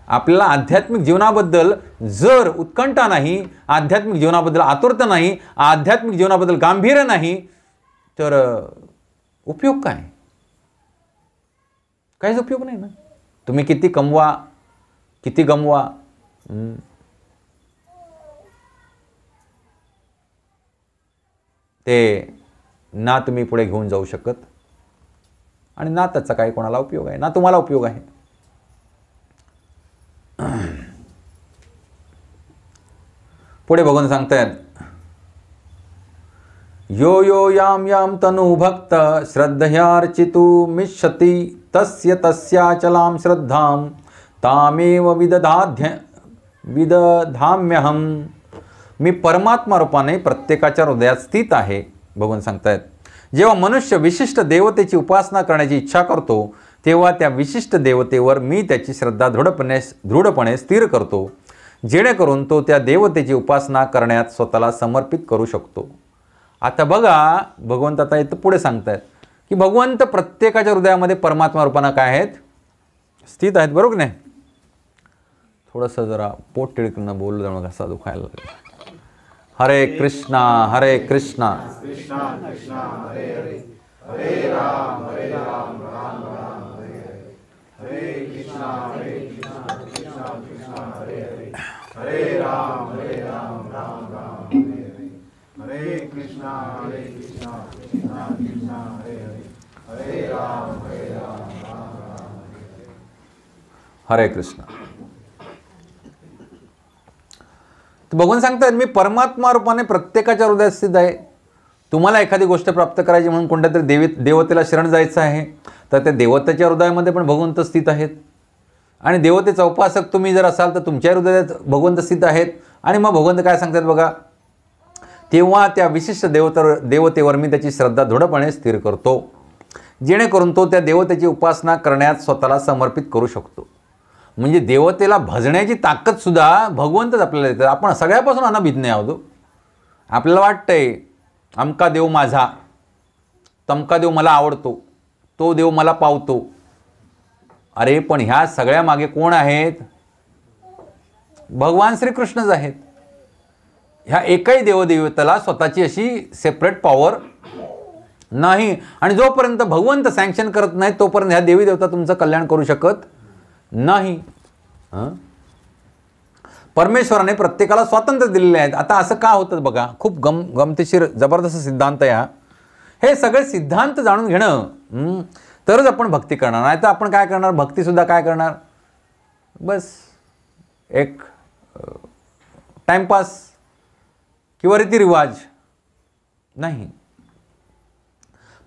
आपल्याला आध्यात्मिक जीवनाबद्दल जर उत्कंठा नाही, आध्यात्मिक जीवनाबद्दल आतुरता नाही, आध्यात्मिक जीवनाबद्दल गांभीर्य नाही, तर उपयोग काय? काहीच उपयोग नाही ना. तुम्ही किती कमवा, किती गमवा, ते ना तुम्ही पुढे घेऊन जाऊ शकत आणि ना त्याचा काही कोणाला उपयोग आहे, ना तुम्हाला उपयोग आहे. पुढे बघून सांगतायत, यो यो याम याम तनु भक्त श्रद्धयार्चितुमिच्छति तस्य तस्याचलां श्रद्धां तामेव विदधाम्यहम. मी परमात्मा रूपाने प्रत्येकाच्या हृदयात स्थित आहे. भगवान सांगतायत, जेव्हा मनुष्य विशिष्ट देवतेची उपासना करण्याची इच्छा करतो तेव्हा त्या विशिष्ट देवतेवर मी त्याची श्रद्धा दृढपणे स्थिर करतो, जेणेकरून तो त्या देवतेची उपासना करण्यात स्वतःला समर्पित करू शकतो. आता बघा, भगवंत आता इथं पुढे सांगतायत की भगवंत प्रत्येकाच्या हृदयामध्ये परमात्मा रूपानं काय आहेत? स्थित आहेत. बरोबर नाही? थोडंसं जरा पोट टिळकणं बोललं जाणं घसा दुखायला लागला. हरे कृष्णा हरे कृष्णा कृष्णा कृष्णा हरे हरे, हरे राम राम राम हरे हरे, हरे कृष्णा कृष्णा कृष्णा हरे हरे, हरे राम राम राम हरे हरे, हरे कृष्णा कृष्णा कृष्णा हरे हरे, हरे राम राम राम हरे कृष्णा. भगवान सांगतात, मी परमात्मा रूपाने प्रत्येकाच्या हृदयात स्थित आहे. तुम्हाला एखादी गोष्ट प्राप्त करायची म्हणून कोणत्या तरी देवतेला शरण जायचं आहे, तर त्या देवतेच्या हृदयामध्ये पण भगवंत स्थित आहेत. आणि देवतेचा उपासक तुम्ही जर असाल तर तुमच्या हृदयात भगवंत स्थित आहेत. आणि मग भगवंत काय सांगतात बघा, तेव्हा त्या विशिष्ट देवतेवर मी त्याची श्रद्धा दृढपणे स्थिर करतो, जेणेकरून तो त्या देवतेची उपासना करण्यात स्वतःला समर्पित करू शकतो. म्हणजे देवतेला भजण्याची ताकदसुद्धा भगवंतच आपल्याला देतात. आपण सगळ्यापासून अनभिज्ञ नाही आहोत. आपल्याला वाटतंय अमका देव माझा, तमका देव मला आवडतो, तो देव मला पावतो. अरे पण ह्या सगळ्या मागे कोण आहेत? भगवान श्रीकृष्णच आहेत. ह्या एकही देवदेवतेला स्वतःची अशी सेपरेट पॉवर नाही. आणि जोपर्यंत भगवंत सँक्शन करत नाही तोपर्यंत ह्या देवी देवता तुमचं कल्याण करू शकत नाही. परमेश्वराने प्रत्येकाला स्वातंत्र्य दिलेले आहेत. आता असं का होतं बघा, खूप गमतीशीर जबरदस्त सिद्धांत आहे हा. हे सगळे सिद्धांत जाणून घेणं तरच आपण भक्ती करणार. नाही तर आपण काय करणार, भक्तीसुद्धा काय करणार, बस एक टाइमपास किंवा रीतिरिवाज नाही.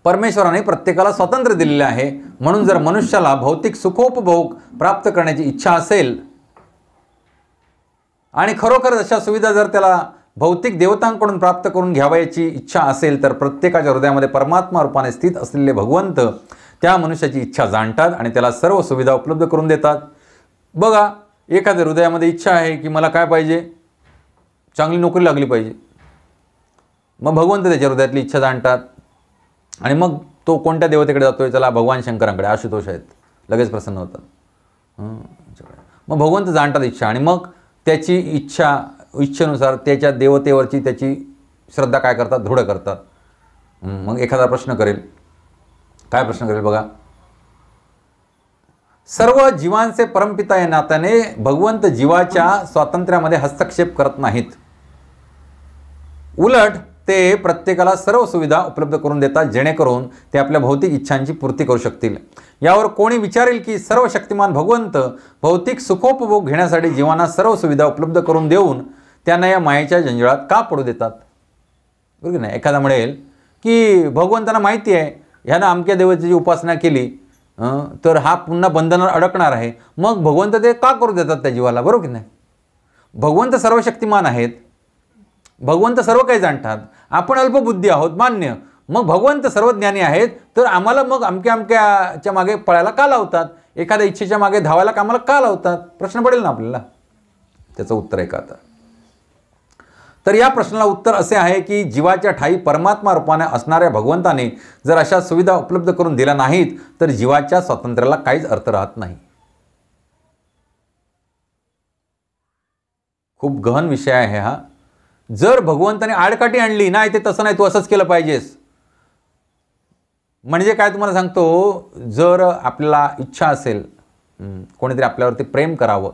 परमेश्वराने प्रत्येकाला स्वातंत्र्य दिलेले आहे. म्हणून जर मनुष्याला भौतिक सुखोपभोग प्राप्त करण्याची इच्छा असेल आणि खरोखर अशा सुविधा जर त्याला भौतिक देवतांकडून प्राप्त करून घ्यावयाची इच्छा असेल तर प्रत्येकाच्या हृदयामध्ये परमात्मा रूपाने स्थित असलेले भगवंत त्या मनुष्याची इच्छा जाणतात आणि त्याला सर्व सुविधा उपलब्ध करून देतात. बघा, एखाद्या हृदयामध्ये इच्छा आहे की मला काय पाहिजे, चांगली नोकरी लागली पाहिजे. मग भगवंत त्याच्या हृदयातली इच्छा जाणतात आणि मग तो कोणत्या देवतेकडे जातोय, चला भगवान शंकरांकडे, आशुतोष आहेत, लगेच प्रसन्न होतात. मग भगवंत जाणतात इच्छा आणि मग त्याची इच्छेनुसार त्याच्या देवतेवरची त्याची श्रद्धा काय करतात, दृढ करतात. मग एखादा प्रश्न करेल, काय प्रश्न करेल बघा, सर्व जीवांचे परमपिता या नात्याने भगवंत जीवाच्या स्वातंत्र्यामध्ये हस्तक्षेप करत नाहीत. उलट ते प्रत्येकाला सर्व सुविधा उपलब्ध करून देतात जेणेकरून ते आपल्या भौतिक इच्छांची पूर्ती करू शकतील. यावर कोणी विचारेल की सर्व शक्तिमान भगवंत भौतिक सुखोपभोग घेण्यासाठी जीवांना सर्व सुविधा उपलब्ध करून देऊन त्यांना या मायेच्या जंजाळात का पडू देतात? बरोबर नाही? एखादा म्हणेल की भगवंतांना माहिती आहे ह्यानं अमक्या देवतेची उपासना केली तर हा पुन्हा बंधनात अडकणार आहे, मग भगवंत ते का करू देतात त्या जीवाला? बरोबर की नाही? भगवंत सर्व शक्तिमान आहेत, भगवंत सर्व काही जाणतात, आपण अल्पबुद्धी आहोत, मान्य. मग भगवंत सर्व ज्ञानी आहेत तर आम्हाला मग अमक्याच्या मागे पळायला का लावतात, एखाद्या इच्छेच्या मागे धावायला आम्हाला का लावतात? प्रश्न पडेल ना आपल्याला. त्याचं उत्तर आहे का आता? तर या प्रश्नाला उत्तर असे आहे की जीवाच्या ठाई परमात्मा रूपाने असणाऱ्या भगवंताने जर अशा सुविधा उपलब्ध करून दिल्या नाहीत तर जीवाच्या स्वातंत्र्याला काहीच अर्थ राहत नाही. खूप गहन विषय आहे हा. जर भगवंताने आडकाठी आणली, नाही ते तसं नाही, तू असंच केलं पाहिजेस, म्हणजे काय तुम्हाला सांगतो, जर आपल्याला इच्छा असेल कोणीतरी आपल्यावरती प्रेम करावं,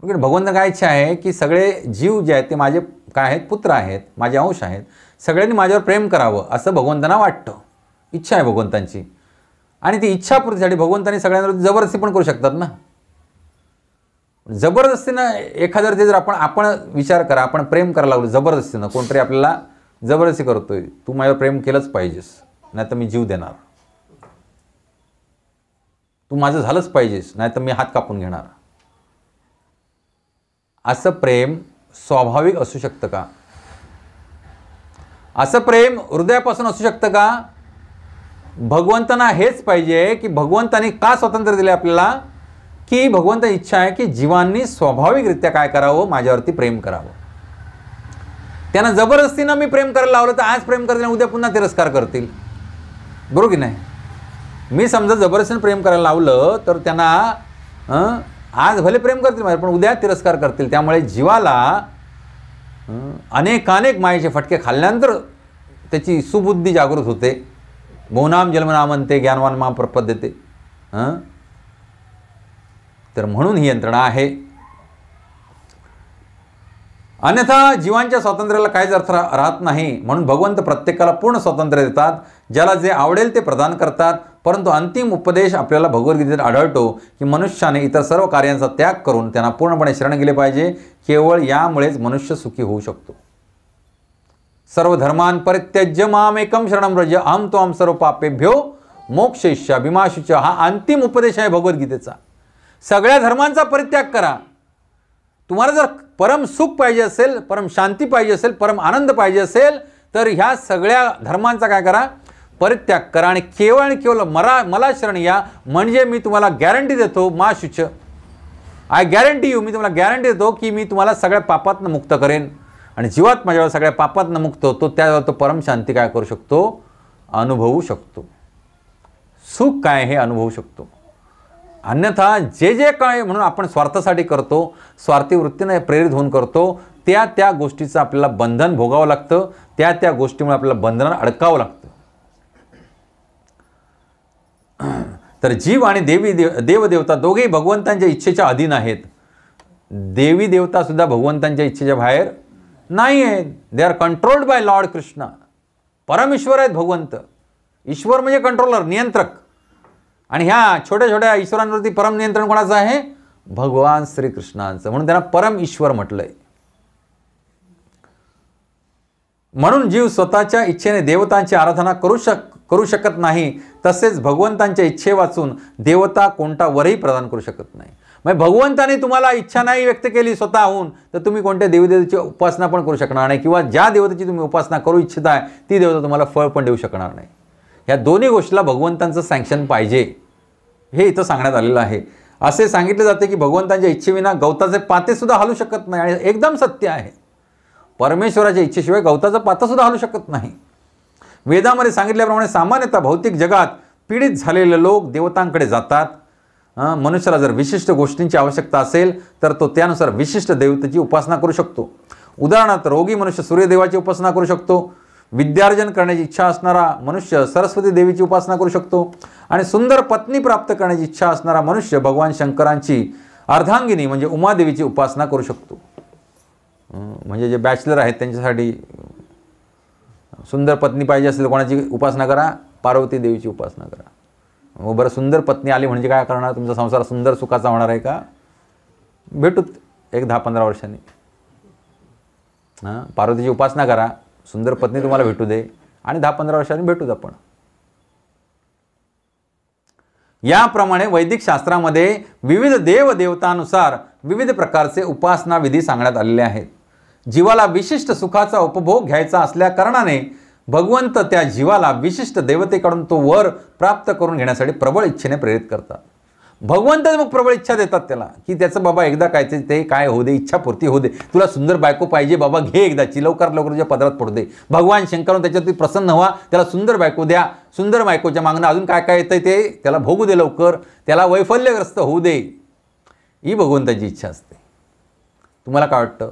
भगवंत काय इच्छा आहे की सगळे जीव जे आहेत ते माझे काय आहेत, पुत्र आहेत, माझे अंश आहेत, सगळ्यांनी माझ्यावर प्रेम करावं असं भगवंतांना वाटतं, इच्छा आहे भगवंतांची. आणि ती इच्छापूर्तीसाठी भगवंतांनी सगळ्यांवर जबरदस्ती पण करू शकतात ना. जबरदस्तीनं एखाद्यावरती जर आपण विचार करा, आपण प्रेम करायला लागलो जबरदस्तीनं, कोणतरी आपल्याला जबरदस्ती करतोय, तू माझ्यावर प्रेम केलंच पाहिजेस, नाही तर मी जीव देणार, तू माझं झालंच पाहिजेस, नाही तर मी हात कापून घेणार, असं प्रेम स्वाभाविक असू शकतं का? असं प्रेम हृदयापासून असू शकतं का? भगवंतांना हेच पाहिजे की भगवंतांनी का स्वातंत्र्य दिले आपल्याला, की भगवंताची इच्छा आहे की जीवांनी स्वाभाविकरित्या काय करावं, माझ्यावरती प्रेम करावं. त्यांना जबरदस्तीनं मी प्रेम करायला लावलं तर आज प्रेम करतील, उद्या पुन्हा तिरस्कार करतील, बरोबर की नाही? मी समजा जबरदस्तीनं प्रेम करायला लावलं तर त्यांना आज भले प्रेम करतील माझ्या, पण उद्या तिरस्कार करतील. त्यामुळे जीवाला अनेकानेक मायेचे फटके खाल्ल्यानंतर त्याची सुबुद्धी जागृत होते. मौनाम जन्मनामंते ज्ञानवान मा प्रपद्यते. तर म्हणून ही यंत्रणा आहे. अन्यथा जीवांच्या स्वातंत्र्याला काहीच अर्थ राहत नाही. म्हणून भगवंत प्रत्येकाला पूर्ण स्वातंत्र्य देतात, ज्याला जे आवडेल ते प्रदान करतात. परंतु अंतिम उपदेश आपल्याला भगवद्गीतेत आढळतो की मनुष्याने इतर सर्व कार्यांचा त्याग करून त्यांना पूर्णपणे शरण गेले पाहिजे. केवळ यामुळेच मनुष्य सुखी होऊ शकतो. सर्व धर्मान परित्यज्य मामेकम शरणं व्रज अहं त्वां सर्व पापेभ्यो मोक्षयिष्यामि मा शुच. हा अंतिम उपदेश आहे भगवद्गीतेचा. सगळ्या धर्मांचा परित्याग करा. तुम्हाला जर परम सुख पाहिजे असेल, परम शांती पाहिजे असेल, परम आनंद पाहिजे असेल तर ह्या सगळ्या धर्मांचा काय करा, परित्याग करा आणि केवळ मला शरण या. म्हणजे मी तुम्हाला गॅरंटी देतो, मा शुच, आय गॅरंटी यू, मी तुम्हाला गॅरंटी देतो की मी तुम्हाला सगळ्या पापातनं मुक्त करेन. आणि जीवात माझ्यावर सगळ्या पापातनं मुक्त होतो, त्यावर तो परम शांती काय करू शकतो, अनुभवू शकतो. सुख काय हे अनुभवू शकतो. अन्यथा जे काय म्हणून आपण स्वार्थासाठी करतो, स्वार्थी वृत्तीने प्रेरित होऊन करतो, त्या गोष्टीचं आपल्याला बंधन भोगावं लागतं. त्या गोष्टीमुळे आपल्याला बंधनात अडकावं लागतं. तर जीव आणि देवदेवता दोघेही भगवंतांच्या इच्छेच्या अधीन आहेत. देवी देवता सुद्धा भगवंतांच्या इच्छेच्या बाहेर नाही आहेत. They are controlled by Lord Krishna. परमेश्वर आहेत भगवंत. ईश्वर म्हणजे कंट्रोलर, नियंत्रक. आणि ह्या छोट्या छोट्या ईश्वरांवरती परम नियंत्रण कोणाचं आहे, भगवान श्रीकृष्णांचं. म्हणून त्यांना परम ईश्वर म्हटलंय. म्हणून जीव स्वतःच्या इच्छेने देवतांची आराधना करू शकत नाही. तसेच भगवंतांच्या इच्छे वाचून देवता कोणता वरही प्रदान करू शकत नाही. म्हणजे भगवंताने तुम्हाला इच्छा नाही व्यक्त केली स्वतःहून तर तुम्ही कोणत्या देवदेवतेची उपासना पण करू शकणार नाही, किंवा ज्या देवतेची तुम्ही उपासना करू इच्छिताय ती देवता तुम्हाला फळ पण देऊ शकणार नाही. ह्या दोन्ही गोष्टीला भगवंतांचं सँक्शन पाहिजे, हे इथं सांगण्यात आलेलं आहे. असे सांगितले जाते की भगवंतांच्या इच्छेविना गवताचे पाते सुद्धा हलू शकत नाही. आणि एकदम सत्य आहे. परमेश्वराच्या इच्छेशिवाय गवताचं पातं सुद्धा हलू शकत नाही. वेदामध्ये सांगितल्याप्रमाणे सामान्यतः भौतिक जगात पीडित झालेले लोक देवतांकडे जातात. मनुष्याला जर विशिष्ट गोष्टींची आवश्यकता असेल तर तो त्यानुसार विशिष्ट देवतेची उपासना करू शकतो. उदाहरणार्थ रोगी मनुष्य सूर्यदेवाची उपासना करू शकतो. विद्यार्जन करण्याची इच्छा असणारा मनुष्य सरस्वती देवीची उपासना करू शकतो. आणि सुंदर पत्नी प्राप्त करण्याची इच्छा असणारा मनुष्य भगवान शंकरांची अर्धांगिनी म्हणजे उमादेवीची उपासना करू शकतो. म्हणजे जे बॅचलर आहेत त्यांच्यासाठी सुंदर पत्नी पाहिजे असेल कोणाची उपासना करा, पार्वती देवीची उपासना करा. मग बरं, सुंदर पत्नी आली म्हणजे काय करणार, तुमचा संसार सुंदर सुखाचा होणार आहे का? भेटूत एक 10-15 वर्षांनी. पार्वतीची उपासना करा, सुंदर पत्नी तुम्हाला भेटू दे आणि 10-15 वर्षांनी भेटूच आपण. याप्रमाणे वैदिक शास्त्रामध्ये विविध देवदेवतांनुसार विविध प्रकारचे उपासना विधी सांगण्यात आलेले आहेत. जीवाला विशिष्ट सुखाचा उपभोग घ्यायचा असल्या कारणाने भगवंत त्या जीवाला विशिष्ट देवतेकडून तो वर प्राप्त करून घेण्यासाठी प्रबळ इच्छेने प्रेरित करतात. भगवंत मग प्रबळ इच्छा देतात त्याला की त्याचं बाबा एकदा काय ते काय होऊ दे, इच्छापूर्ती होऊ दे. तुला सुंदर बायको पाहिजे बाबा, घे एकदाची, लवकरात लवकर तुझ्या पदरात पडू दे. भगवान शंकरून त्याच्यावरती प्रसन्न व्हा, त्याला सुंदर बायको द्या. सुंदर बायकोच्या मागणं अजून काय काय येतंय ते त्याला भोगू दे लवकर, त्याला वैफल्यग्रस्त होऊ दे. ही भगवंताची इच्छा असते. तुम्हाला काय वाटतं?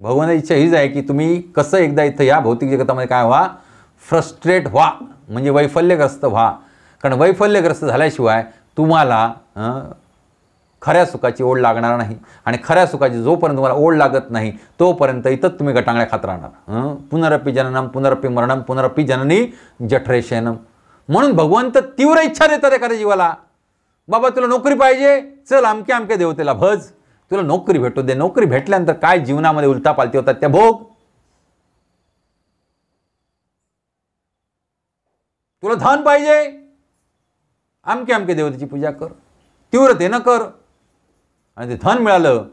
भगवंताची इच्छा हीच आहे की तुम्ही कसं एकदा इथं या भौतिक जगतामध्ये काय व्हा, फ्रस्ट्रेट व्हा, म्हणजे वैफल्यग्रस्त व्हा. कारण वैफल्यग्रस्त झाल्याशिवाय तुम्हाला खऱ्या सुखाची ओढ लागणार नाही. आणि खऱ्या सुखाची जोपर्यंत तुम्हाला ओढ लागत नाही तोपर्यंत इथंच तुम्ही गटांगळ्या खात राहणार. पुनरपी जननम पुनरपी मरणम पुनरपी जननी जठरेशयनम. म्हणून भगवंत तीव्र इच्छा देतात एखाद्या जीवाला. बाबा तुला नोकरी पाहिजे, चल अमक्या अमक्या देवतेला भज, तुला नोकरी भेटू दे. नोकरी भेटल्यानंतर काय जीवनामध्ये उलटापालटी होतात त्या भोग. तुला धन पाहिजे, अमक्या अमक्या देवतेची पूजा कर, तीव्रतेनं कर. आणि ते धन मिळालं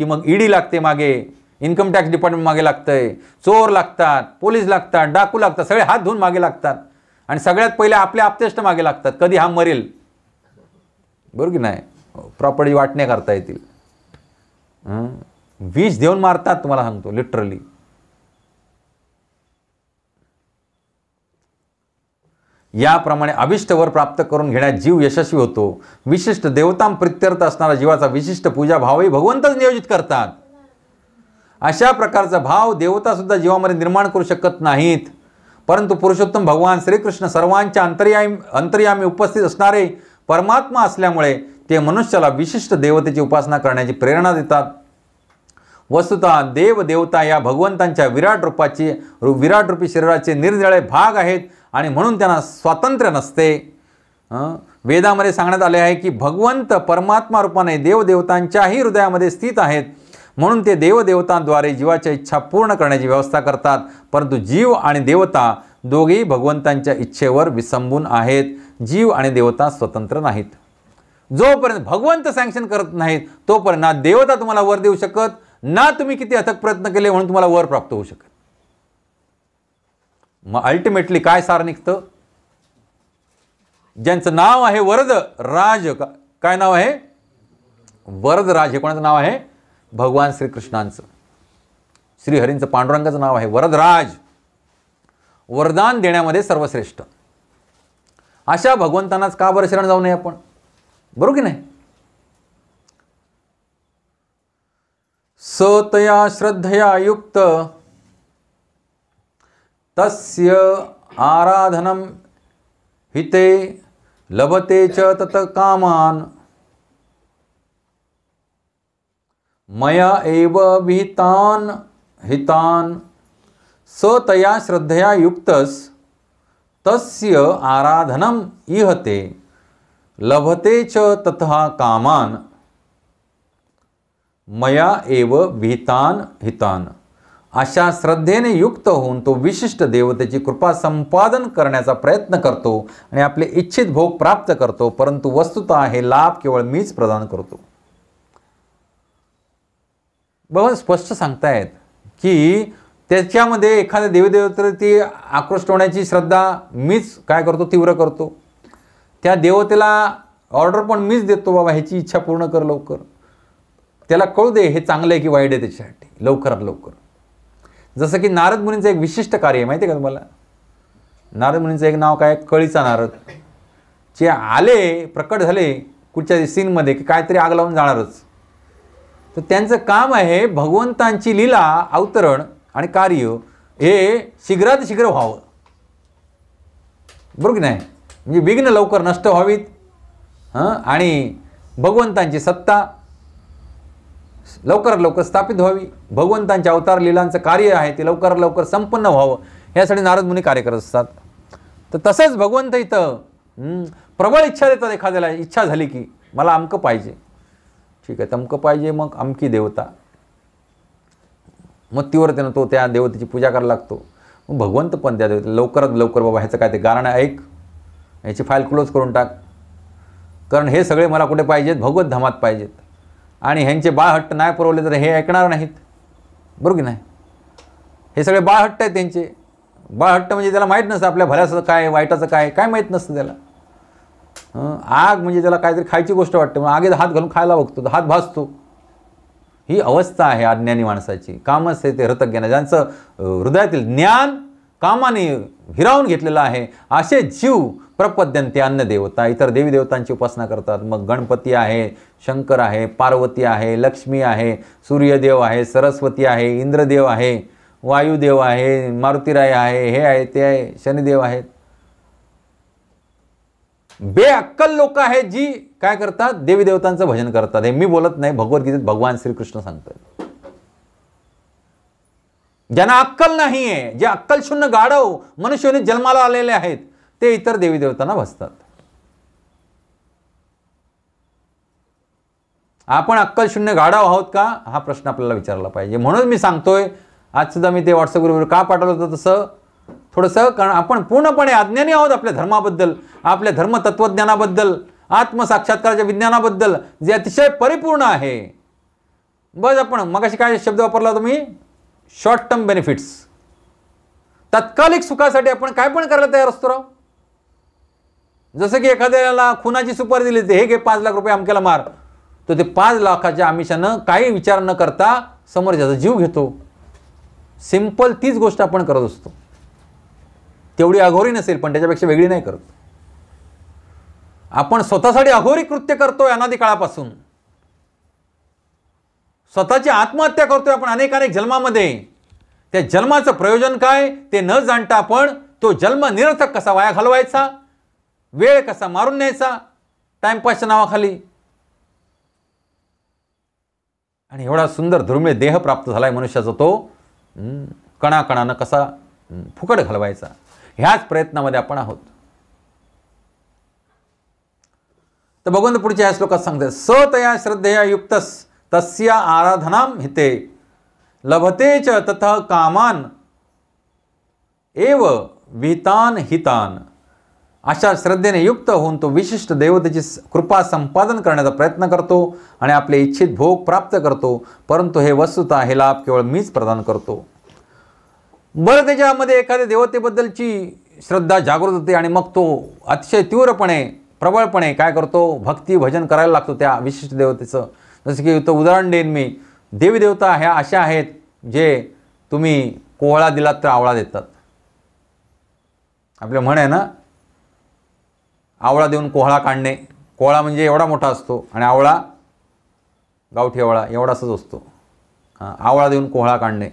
की मग ईडी लागते मागे, इन्कम टॅक्स डिपार्टमेंट मागे लागतंय, चोर लागतात, पोलीस लागतात, डाकू लागतात, सगळे हात धुवून मागे लागतात. आणि सगळ्यात पहिले आपले आप्तेष्ट मागे लागतात, कधी हा मरेल. बरोबर की नाही? प्रॉपर्टी वाटणे करता येतील. विष देऊन मारतात, तुम्हाला सांगतो लिटरली. याप्रमाणे अभिष्ट वर प्राप्त करून घेण्यात जीव यशस्वी होतो. विशिष्ट देवतां प्रित्यर्थ असणारा जीवाचा विशिष्ट पूजा भावही भगवंतच नियोजित करतात. अशा प्रकारचा भाव देवता सुद्धा जीवामध्ये निर्माण करू शकत नाहीत. परंतु पुरुषोत्तम भगवान श्रीकृष्ण सर्वांच्या अंतर्यामी उपस्थित असणारे परमात्मा असल्यामुळे ते मनुष्याला विशिष्ट देवतेची उपासना करण्याची प्रेरणा देतात. वस्तुतः देव देवता या भगवंतांच्या विराट रूपी शरीराचे निरनिराळे भाग आहेत आणि म्हणून त्यांना स्वातंत्र्य नसते. वेदामध्ये सांगण्यात आले आहे की भगवंत परमात्मा रूपाने देवदेवतांच्याही हृदयामध्ये स्थित आहेत. म्हणून ते देवदेवतांद्वारे जीवाच्या इच्छा पूर्ण करण्याची व्यवस्था करतात. परंतु जीव आणि देवता दोघेही भगवंतांच्या इच्छेवर विसंबून आहेत. जीव आणि देवता स्वतंत्र नाहीत. जोपर्यंत भगवंत सँक्शन करत नाहीत तोपर्यंत ना देवता तुम्हाला वर देऊ शकत, ना तुम्ही किती अथक प्रयत्न केले म्हणून तुम्हाला वर प्राप्त होऊ शकत. मग अल्टिमेटली काय सार निघतं? ज्यांचं नाव आहे वरदराज. काय नाव आहे? वरदराज. हे कोणाचं नाव आहे? भगवान श्रीकृष्णांचं, श्रीहरींचं, पांडुरंगाचं नाव आहे वरदराज. वरदान देण्यामध्ये सर्वश्रेष्ठ. अशा भगवंतांनाच का बरं शरण जाऊ नये आपण? बरोबर की नाही? सतया श्रद्धया युक्त तस्य आराधनम हिते लभते च तत कामान मया एव विहितान हितान. सतया श्रद्धया युक्तस तस्य आराधनम इहते लभते च ततः कामान मया एव विहितान हितान. अशा श्रद्धेने युक्त होऊन तो विशिष्ट देवतेची कृपा संपादन करण्याचा प्रयत्न करतो आणि आपले इच्छित भोग प्राप्त करतो. परंतु वस्तुतः हे लाभ केवळ मीच प्रदान करतो. बहुत स्पष्ट सांगतायत की त्याच्यामध्ये एखाद्या देवदेवतेवरती आकृष्ट होण्याची श्रद्धा मीच काय करतो? तीव्र करतो. त्या देवतेला ऑर्डर पण मीच देतो, बाबा ह्याची इच्छा पूर्ण कर लवकर. त्याला कळू दे हे चांगलं आहे की वाईट आहे त्याच्यासाठी, लवकरात लवकर. जसं की नारद मुनींचं एक विशिष्ट कार्य आहे, माहिती आहे का तुम्हाला? नारद मुनींचं एक नाव काय? कळीचा नारद. जे आले, प्रकट झाले कुठच्या सीनमध्ये की काहीतरी आग लावून जाणारच. तर त्यांचं काम आहे भगवंतांची लीला अवतरण आणि कार्य हे शीघ्रात शीघ्र व्हावं. बरोबर की नाही? म्हणजे विघ्न लवकर नष्ट व्हावीत आणि भगवंतांची सत्ता लवकरात लवकर स्थापित व्हावी. भगवंतांच्या अवतार लीलांचं कार्य आहे ते लवकरात लवकर संपन्न व्हावं, यासाठी नारद मुनी कार्य करत असतात. तर तसंच भगवंत इथं प्रबळ इच्छा देतात. एखाद्याला इच्छा झाली की मला अमकं पाहिजे, ठीक आहे, तमकं पाहिजे, मग अमकी देवता. मग तीव्रतेनं तो त्या देवतेची पूजा करायला लागतो. मग भगवंत पण त्या देवतेला लवकरात लवकर बाबा ह्याचं काय ते गाणं ऐक, ह्याची फाईल क्लोज करून टाक, कारण हे सगळे मला कुठे पाहिजेत? भगवत धामात पाहिजेत. आणि ह्यांचे बाळहट्ट नाही पुरवले तर हे ऐकणार नाहीत. बरोबर की नाही? हे सगळे बाळहट्ट आहेत त्यांचे. बाळहट्ट म्हणजे त्याला माहीत नसतं आपल्या भल्याचं काय, वाईटाचं काय, काय माहीत नसतं त्याला. आग म्हणजे त्याला काहीतरी खायची गोष्ट वाटते, मग आगीत हात घालून खायला बघतो, हात भाजतो. ही अवस्था आहे अज्ञानी माणसाची. कामच आहे ते हृतज्ञान, ज्यांचं हृदयातील ज्ञान कामाने हिरावून घेतलेलं आहे. असे जीव प्रपद्यंते अन्न देवता, इतर देवी देवतांची उपासना करतात. मग गणपती आहे, शंकर आहे, पार्वती आहे, लक्ष्मी आहे, सूर्यदेव आहे, सरस्वती आहे, इंद्रदेव आहे, वायुदेव आहे, मारुतीराय आहे, हे आहे, ते आहे, शनिदेव आहेत. बेअक्कल लोक आहेत जी काय करतात, देवी देवतांचं भजन करतात. हे मी बोलत नाही, भगवद्गीतेत भगवान श्रीकृष्ण सांगतात. ज्यांना अक्कल नाहीये, जे अक्कल शून्य गाढव मनुष्याने जन्माला आलेले आहेत, ते इतर देवी देवतांना भजतात. आपण अक्कल शून्य गाढव आहोत का, हा प्रश्न आपल्याला विचारला पाहिजे. म्हणून मी सांगतोय, आज सुद्धा मी ते व्हॉट्सअप ग्रुपवर का पाठवलं होतं तसं थोडंसं, कारण आपण पूर्णपणे अज्ञानी आहोत आपल्या धर्माबद्दल, आपल्या धर्म तत्वज्ञानाबद्दल, आत्मसाक्षात्काराच्या विज्ञानाबद्दल, जे अतिशय परिपूर्ण आहे. बस आपण मगाशी काय शब्द वापरला तुम्ही, शॉर्ट टर्म बेनिफिट्स. तात्कालिक सुखासाठी आपण काय पण करायला तयार असतो राव. जसं की एखाद्याला खुनाची सुपारी दिली, ते हे घे 5 लाख रुपये अमक्याला मार, तो ते 5 लाखाच्या आमिषानं काही विचार न करता समोरच्याचा जीव घेतो. सिंपल तीच गोष्ट आपण करत असतो. तेवढी अघोरी नसेल, पण त्याच्यापेक्षा वेगळी नाही करत. आपण स्वतःसाठी अघोरी कृत्य करतोय अनादी काळापासून. स्वतःची आत्महत्या करतोय आपण अनेक जन्मामध्ये. त्या जन्माचं प्रयोजन काय ते न जाणता आपण तो जन्म निरर्थक कसा वाया घालवायचा, वेळ कसा मारून न्यायचा टाइमपासच्या नावाखाली. आणि एवढा सुंदर दुर्मिळ देह प्राप्त झालाय मनुष्याचा, तो कणाकणानं कसा फुकट घालवायचा, ह्याच प्रयत्नामध्ये आपण आहोत. तर भगवंत पुढच्या या श्लोकात सांगते, सतया श्रद्धेया युक्तस तस्या आराधनाम हिते लभते च ततः कामान एव विहितान हितान. अशा श्रद्धेने युक्त होऊन तो विशिष्ट देवतेची कृपा संपादन करण्याचा प्रयत्न करतो आणि आपले इच्छित भोग प्राप्त करतो. परंतु हे वस्तुतः हे लाभ केवळ मीच प्रदान करतो. बरं, त्याच्यामध्ये एखाद्या देवतेबद्दलची श्रद्धा जागृत होते आणि मग तो अतिशय तीव्रपणे प्रबळपणे काय करतो, भक्ती भजन करायला लागतो त्या विशिष्ट देवतेचं. जसं की तो उदाहरण देईन मी, देवी देवता ह्या अशा आहेत जे तुम्ही कोहळा दिलात तर आवळा देतात. आपलं म्हण आहे ना, आवळा देऊन कोहळा काढणे. कोहळा म्हणजे एवढा मोठा असतो आणि आवळा गावठी आवळा एवढाच असतो. आवळा देऊन कोहळा काढणे.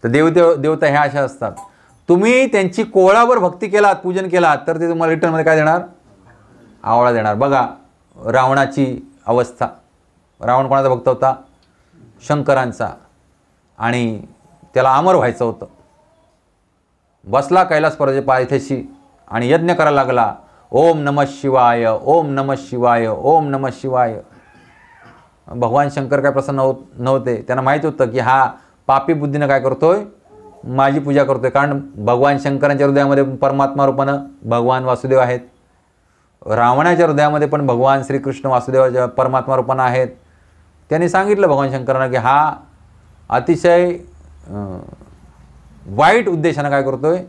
तर देवता ह्या अशा असतात. तुम्ही त्यांची कोहळावर भक्ती केलात, पूजन केलात, तर ते तुम्हाला रिटर्नमध्ये काय देणार, आवळा देणार. बघा रावणाची अवस्था. रावण कोणाचा भक्त होता, शंकरांचा, आणि त्याला अमर व्हायचं होतं. बसला कैलास पायथ्याशी आणि यज्ञ करायला लागला, ओम नमः शिवाय, ओम नमः शिवाय, ओम नमः शिवाय. भगवान शंकर काय प्रसन्न नव्हते. त्यांना माहीत होतं की हा पापी बुद्धीनं काय करतोय, माझी पूजा करतोय. कारण भगवान शंकरांच्या हृदयामध्ये परमात्मा रूपानं भगवान वासुदेव आहेत. रावणाच्या हृदयामध्ये पण भगवान श्रीकृष्ण वासुदेवाच्या परमात्मा रूपानं आहेत. त्यांनी सांगितलं भगवान शंकरांना की हा अतिशय वाईट उद्देशानं काय करतोय,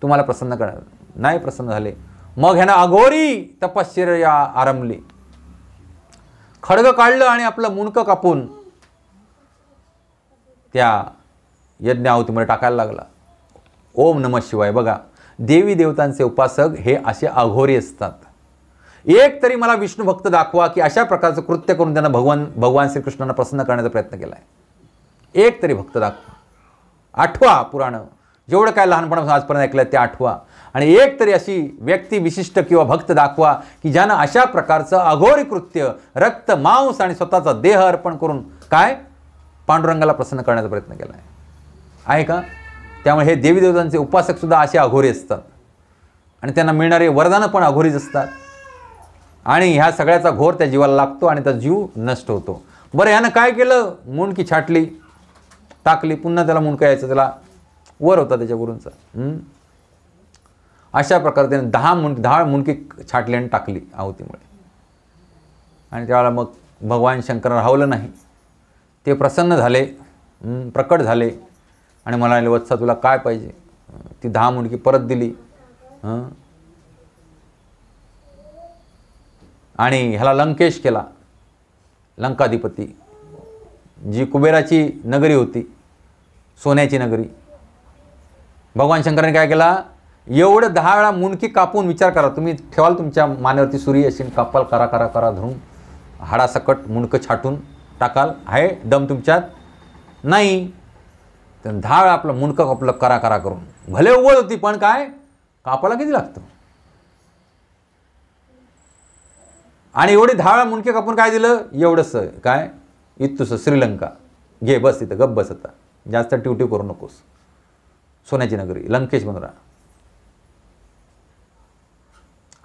तुम्हाला प्रसन्न करणार. नाही प्रसन्न झाले. मग ह्यानं अघोरी तपश्चर्या आरंभली. खड्ग काढलं आणि आपलं मुंडकं कापून त्या यज्ञ आहुतीमध्ये टाकायला लागला. ओम नमः शिवाय. बघा, देवी देवतांचे उपासक हे असे अघोरी असतात. एक तरी मला विष्णू भक्त दाखवा की अशा प्रकारचं कृत्य करून त्यांना भगवान श्रीकृष्णांना प्रसन्न करण्याचा प्रयत्न केला आहे. एक तरी भक्त दाखवा. आठवा पुराणं, जेवढं काय लहानपणापासून आजपर्यंत ऐकलं ते आठवा. आणि एक तरी अशी व्यक्ती विशिष्ट किंवा भक्त दाखवा की ज्यानं अशा प्रकारचं अघोरी कृत्य, रक्त मांस आणि स्वतःचा देह अर्पण करून काय पांडुरंगाला प्रसन्न करण्याचा प्रयत्न केला आहे का. त्यामुळे हे देवी देवतांचे उपासक सुद्धा असे अघोरी असतात आणि त्यांना मिळणारे वरदानं पण अघोरीच असतात. आणि ह्या सगळ्याचा घोर त्या जीवाला लागतो आणि त्याचा जीव नष्ट होतो. बरं, ह्यानं काय केलं, मुंडकी छाटली, टाकली, पुन्हा त्याला मुंडका यायचं, त्याला वर होता त्याच्या गुरूंचा. अशा प्रकारे त्याने 10 मुंडकी छाटली आणि टाकली आहुतीमुळे. आणि त्यावेळेला मग भगवान शंकर राहवलं नाही. ते प्रसन्न झाले, प्रकट झाले आणि म्हणाले, वत्सा तुला काय पाहिजे. ती 10 मुंडकी परत दिली. आणि ह्याला लंकेश केला. लंकाधिपती, जी कुबेराची नगरी होती, सोन्याची नगरी. भगवान शंकराने काय केला, एवढं 10 वेळा मुंडकी कापून, विचार करा तुम्ही, ठेवाल तुमच्या मानेवरती सुरी अशी, कापाल करा करा करा धरून, हाडासकट मुंडकं छाटून टाकाल. आहे दम तुमच्यात नाही. तर 10 वेळा आपलं मुंडकं कापलं करा करा करून. भले उघड होती पण काय कापायला किती लागतं. आणि एवढे 10 वेळा मुंडके कापून काय दिलं, एवढंसं काय इतुसं श्रीलंका घे बस इथं गप बस, आता जास्त टिवटिव करू नकोस, सोन्याची नगरी लंकेश बनरा.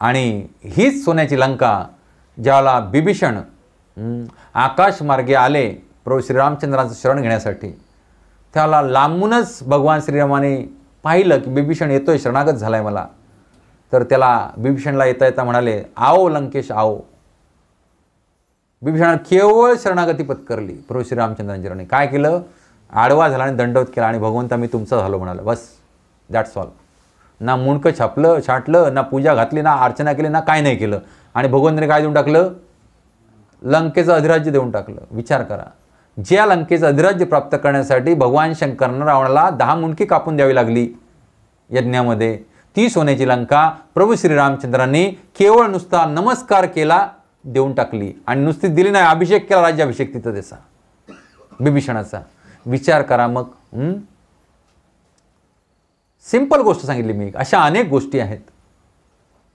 आणि हीच सोन्याची लंका ज्याला बिभीषण आकाशमार्गे आले प्रभू श्रीरामचंद्राचं शरण घेण्यासाठी, त्याला लांबूनच भगवान श्रीरामाने पाहिलं की बिभीषण येतोय, शरणागत झालाय मला. तर त्याला बिभीषणला येता येता म्हणाले, आओ लंकेश आओ. बिभीषणाने केवळ शरणागती पत्करली प्रभू श्रीरामचंद्रांच्या चरणी. काय केलं, आडवा झाला आणि दंडवत केला आणि भगवंता मी तुमचा झालो म्हणाला. बस दॅट्स ऑल. ना मुंडकं छाटलं, ना पूजा घातली, ना अर्चना केली, ना काय नाही केलं. आणि भगवंताने काय देऊन टाकलं, लंकेचं अधिराज्य देऊन टाकलं. विचार करा, ज्या लंकेचं अधिराज्य प्राप्त करण्यासाठी भगवान शंकरांना रावणाला 10 मुंडकी कापून द्यावी लागली यज्ञामध्ये, ती सोन्याची लंका प्रभू श्रीरामचंद्रांनी केवळ नुसता नमस्कार केला देऊन टाकली. आणि नुसती दिली नाही, अभिषेक केला, राज्याभिषेक तिथं त्याचा बिभीषणाचा. विचार करा मग. सिंपल गोष्ट सांगितली मी. अशा अनेक गोष्टी आहेत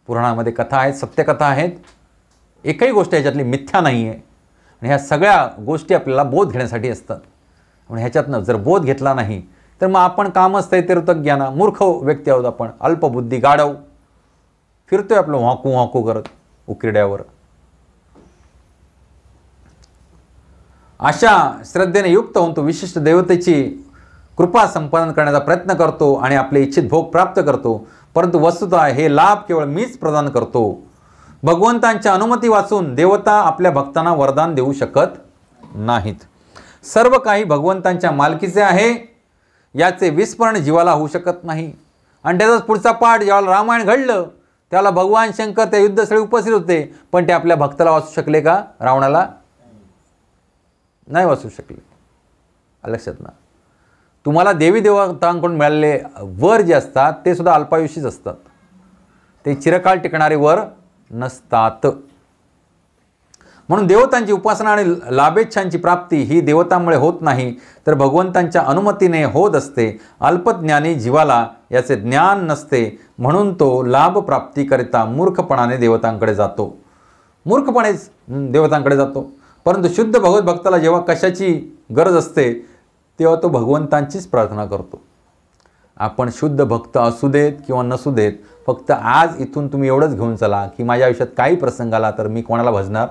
पुराणामध्ये, कथा आहेत, सत्यकथा आहेत. एकही गोष्ट ह्याच्यातली मिथ्या नाही आहे. आणि ह्या सगळ्या गोष्टी आपल्याला बोध घेण्यासाठी असतात. आणि ह्याच्यातनं जर बोध घेतला नाही तर मग आपण कामच तैतृतज्ञाना मूर्ख व्यक्ती आहोत आपण, अल्पबुद्धी गाढव फिरतोय आपलं वाकू वाकू करत उकिरड्यावर. अशा श्रद्धेने युक्त होऊन तो विशिष्ट देवतेची कृपा संपादन करण्याचा प्रयत्न करतो आणि आपले इच्छित भोग प्राप्त करतो. परंतु वस्तुतः हे लाभ केवळ मीच प्रदान करतो. भगवंतांच्या अनुमती वाचून देवता आपल्या भक्तांना वरदान देऊ शकत नाहीत. सर्व काही भगवंतांच्या मालकीचे आहे याचे विस्मरण जीवाला होऊ शकत नाही. आणि त्याचाच पुढचा पाठ, ज्याला रामायण घडलं त्याला भगवान शंकर त्या युद्धस्थळी उपस्थित होते, पण ते आपल्या भक्ताला वाचू शकले का, रावणाला नाही वाचू शकले. लक्षात ना. तुम्हाला देवी देवतांकडून मिळालेले वर जे असतात ते सुद्धा अल्पायुषीच असतात, ते चिरकाळ टिकणारे वर नसतात. म्हणून देवतांची उपासना आणि लाभेच्छांची प्राप्ती ही देवतांमुळे होत नाही, तर भगवंतांच्या अनुमतीने होत असते. अल्पज्ञानी जीवाला याचे ज्ञान नसते, म्हणून तो लाभप्राप्तीकरिता मूर्खपणाने देवतांकडे जातो. मूर्खपणेच देवतांकडे जातो. परंतु शुद्ध भगवत भक्ताला जेव्हा कशाची गरज असते तेव्हा तो भगवंतांचीच प्रार्थना करतो. आपण शुद्ध भक्त असू देत किंवा नसू देत, फक्त आज इथून तुम्ही एवढंच घेऊन चला की माझ्या आयुष्यात काही प्रसंग आला तर मी कोणाला भजणार,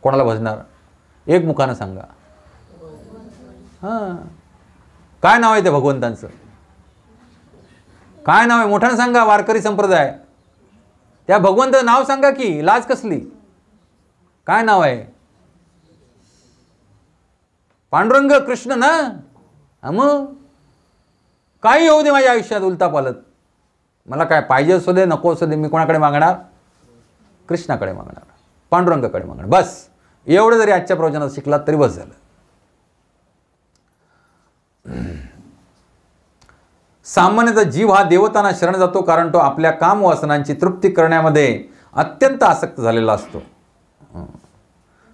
कोणाला भजणार, एक मुखानं सांगा. हां, काय नाव आहे त्या भगवंतांचं, काय नाव आहे, मोठ्यानं सांगा. वारकरी संप्रदाय, त्या भगवंताचं नाव सांगा की, लाज कसली, काय नाव आहे. पांडुरंग कृष्ण ना. मग काही होऊ दे माझ्या आयुष्यात उलता पालत, मला काय पाहिजे असू दे नको असू दे, मी कोणाकडे मागणार, कृष्णाकडे मागणार, पांडुरंगाकडे मागणार. बस एवढं जरी आजच्या प्रवचनात शिकलात तरी बस झालं. सामान्यतः जीव हा देवतांना शरण जातो, कारण तो आपल्या कामवासनांची तृप्ती करण्यामध्ये अत्यंत आसक्त झालेला असतो.